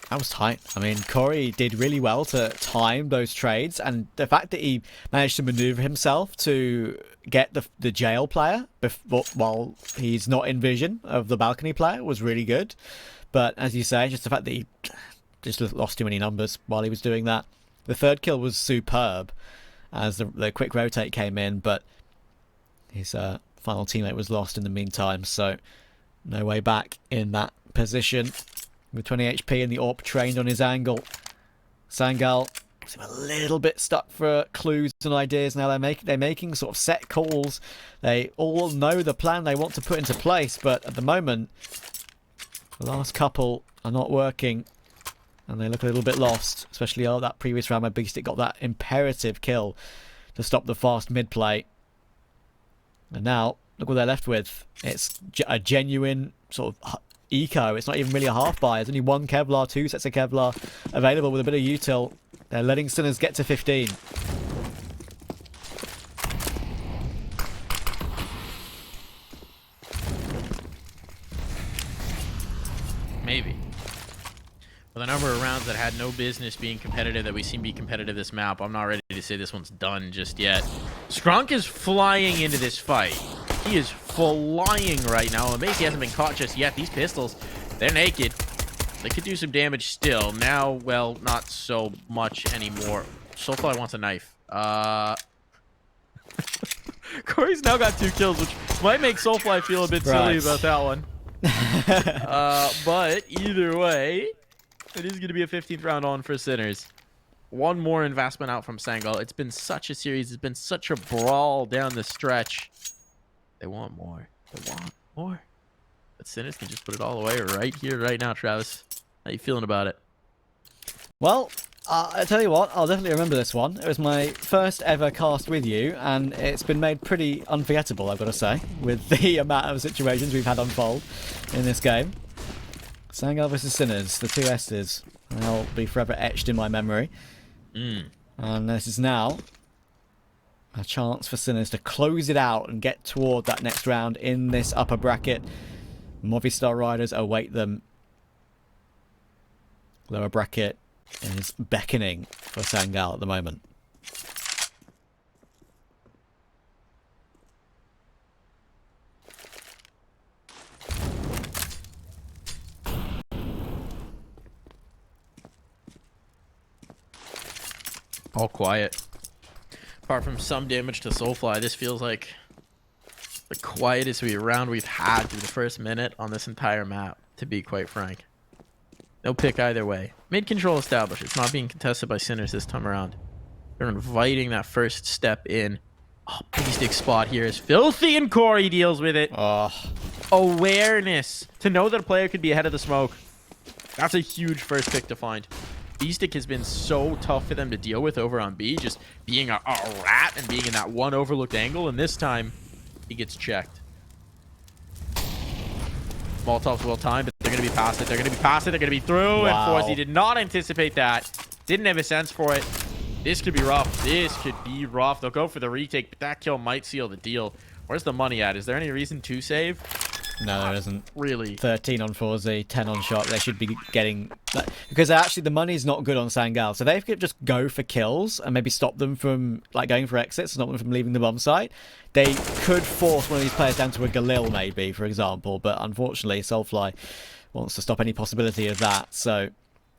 That was tight. I mean, Corey did really well to time those trades, and the fact that he managed to maneuver himself to get the jail player while he's not in vision of the balcony player was really good. But as you say, just the fact that he just lost too many numbers while he was doing that. The third kill was superb as the quick rotate came in, but his final teammate was lost in the meantime, so no way back in that position. With 20 HP and the AWP trained on his angle. Sangal seem a little bit stuck for clues and ideas now. They're making sort of set calls. They all know the plan they want to put into place, but at the moment, the last couple are not working. And they look a little bit lost, especially that previous round where B-Stick got that imperative kill to stop the fast mid-play. And now, look what they're left with. It's a genuine sort of eco. It's not even really a half buy. There's only one Kevlar, 2 sets of Kevlar available with a bit of util. They're letting Sinners get to 15. Maybe. With a number of rounds that had no business being competitive that we seem to be competitive this map, I'm not ready to say this one's done just yet. Skrunk is flying into this fight. He is flying right now. I'm amazed he hasn't been caught just yet. These pistols, they're naked. They could do some damage still. Now, well, not so much anymore. Soulfly wants a knife. Corey's now got 2 kills, which might make Soulfly feel a bit silly about that one. But either way, it is going to be a 15th round on for Sinners. One more investment out from Sangal. It's been such a series. It's been such a brawl down the stretch. They want more. They want more. But Sinners can just put it all away right here, right now, Travis. How you feeling about it? Well, I tell you what, I'll definitely remember this one. It was my first ever cast with you, and it's been made pretty unforgettable, I've got to say, with the amount of situations we've had unfold in this game. Sangal versus Sinners, the 2 S's. They'll be forever etched in my memory. And this is now a chance for Sinners to close it out and get toward that next round in this upper bracket. Movistar Riders await them. Lower bracket is beckoning for Sangal at the moment. All quiet. Apart from some damage to Soulfly, this feels like the quietest round we've had through the first minute on this entire map, to be quite frank. No pick either way. Mid control established. It's not being contested by Sinners this time around. They're inviting that first step in. Oh, Beastic spot here is filthy, and Corey deals with it. Oh. Awareness. To know that a player could be ahead of the smoke. That's a huge first pick to find. Beastic has been so tough for them to deal with over on B, just being a rat and being in that one overlooked angle, and this time he gets checked. Molotov's well timed, but they're going to be past it. They're going to be past it. They're going to be through, Wow. and Forzy did not anticipate that. Didn't have a sense for it. This could be rough. This could be rough. They'll go for the retake, but that kill might seal the deal. Where's the money at? Is there any reason to save? No, there isn't. Really? 13 on Forzy, 10 on Shock. They should be getting... Because actually the money's not good on Sangal. So they could just go for kills and maybe stop them from like going for exits, stop them from leaving the bomb site. They could force one of these players down to a Galil maybe, for example. But unfortunately, Soulfly wants to stop any possibility of that. So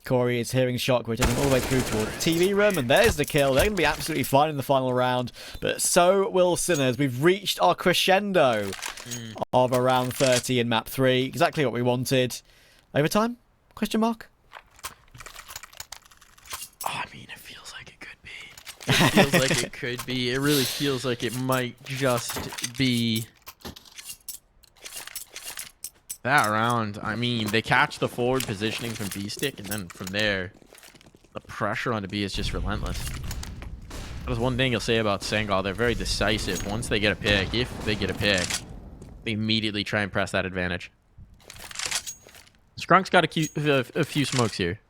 Corey is hearing Shock. We're taking all the way through towards TV room, and there's the kill. They're going to be absolutely fine in the final round, but so will Sinners. We've reached our crescendo of around 30 in map 3. Exactly what we wanted. Overtime? Question mark? Oh, I mean, it feels like it could be. It feels like it could be. It really feels like it might just be. That round, I mean, they catch the forward positioning from B-Stick, and then from there, the pressure on the B is just relentless. That is one thing you'll say about Sangal. They're very decisive. Once they get a pick, if they get a pick, they immediately try and press that advantage. Skrunk's got a few smokes here.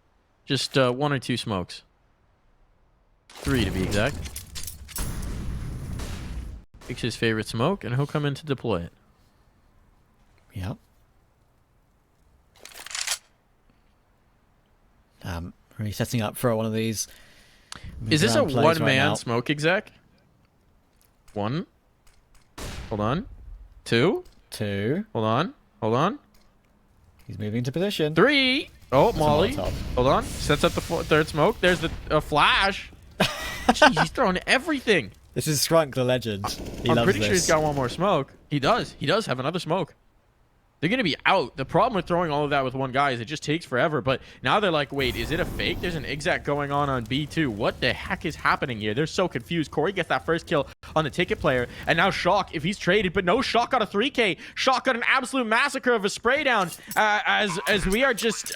Just 1 or 2 smokes. 3 to be exact. Picks his favorite smoke, and he'll come in to deploy it. Yep. Really setting up for one of these. Is this a plays right one-man now. smoke exec? 1. Hold on. 2. 2. Hold on. Hold on. He's moving into position. 3. Oh, Molly. Molotov. Hold on. Sets up the third smoke. There's the flash. Jeez, he's throwing everything. This is Skrunk, the legend. He I'm loves pretty this. sure he's got one more smoke. He does. He does have another smoke. They're going to be out. The problem with throwing all of that with one guy is it just takes forever. But now they're like, wait, is it a fake? There's an exec going on B2. What the heck is happening here? They're so confused. Corey gets that first kill on the ticket player. And now Shock, if he's traded. But no, Shock got a 3K. Shock got an absolute massacre of a spray down. As we are just,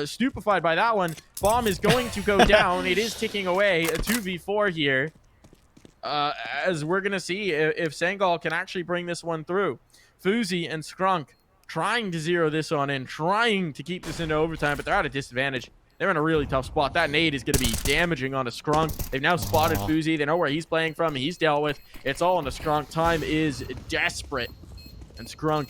stupefied by that one. Bomb is going to go down. It is ticking away. A 2v4 here. As we're going to see if Sangal can actually bring this one through. Fousey and Skrunk trying to zero this on in, trying to keep this into overtime, but they're at a disadvantage. They're in a really tough spot. That nade is going to be damaging on a Skrunk. They've now spotted Fousey. They know where he's playing from. He's dealt with. It's all on the Skrunk. Time is desperate. And Skrunk,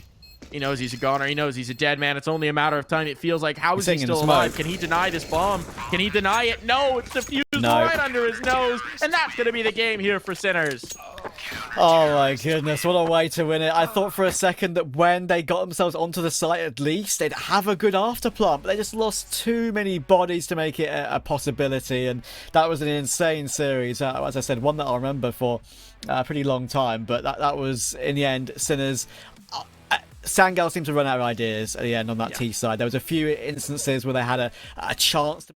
he knows he's a goner. He knows he's a dead man. It's only a matter of time. It feels like, how is he still alive? Can he deny this bomb? Can he deny it? No, it's defused right under his nose. And that's going to be the game here for Sinners. Oh my goodness, what a way to win it. I thought for a second that when they got themselves onto the site at least, they'd have a good afterplant, but they just lost too many bodies to make it a possibility, and that was an insane series. As I said, one that I'll remember for a pretty long time, but that was, in the end, Sinners. Sangal seemed to run out of ideas at the end on that T side. There was a few instances where they had a chance to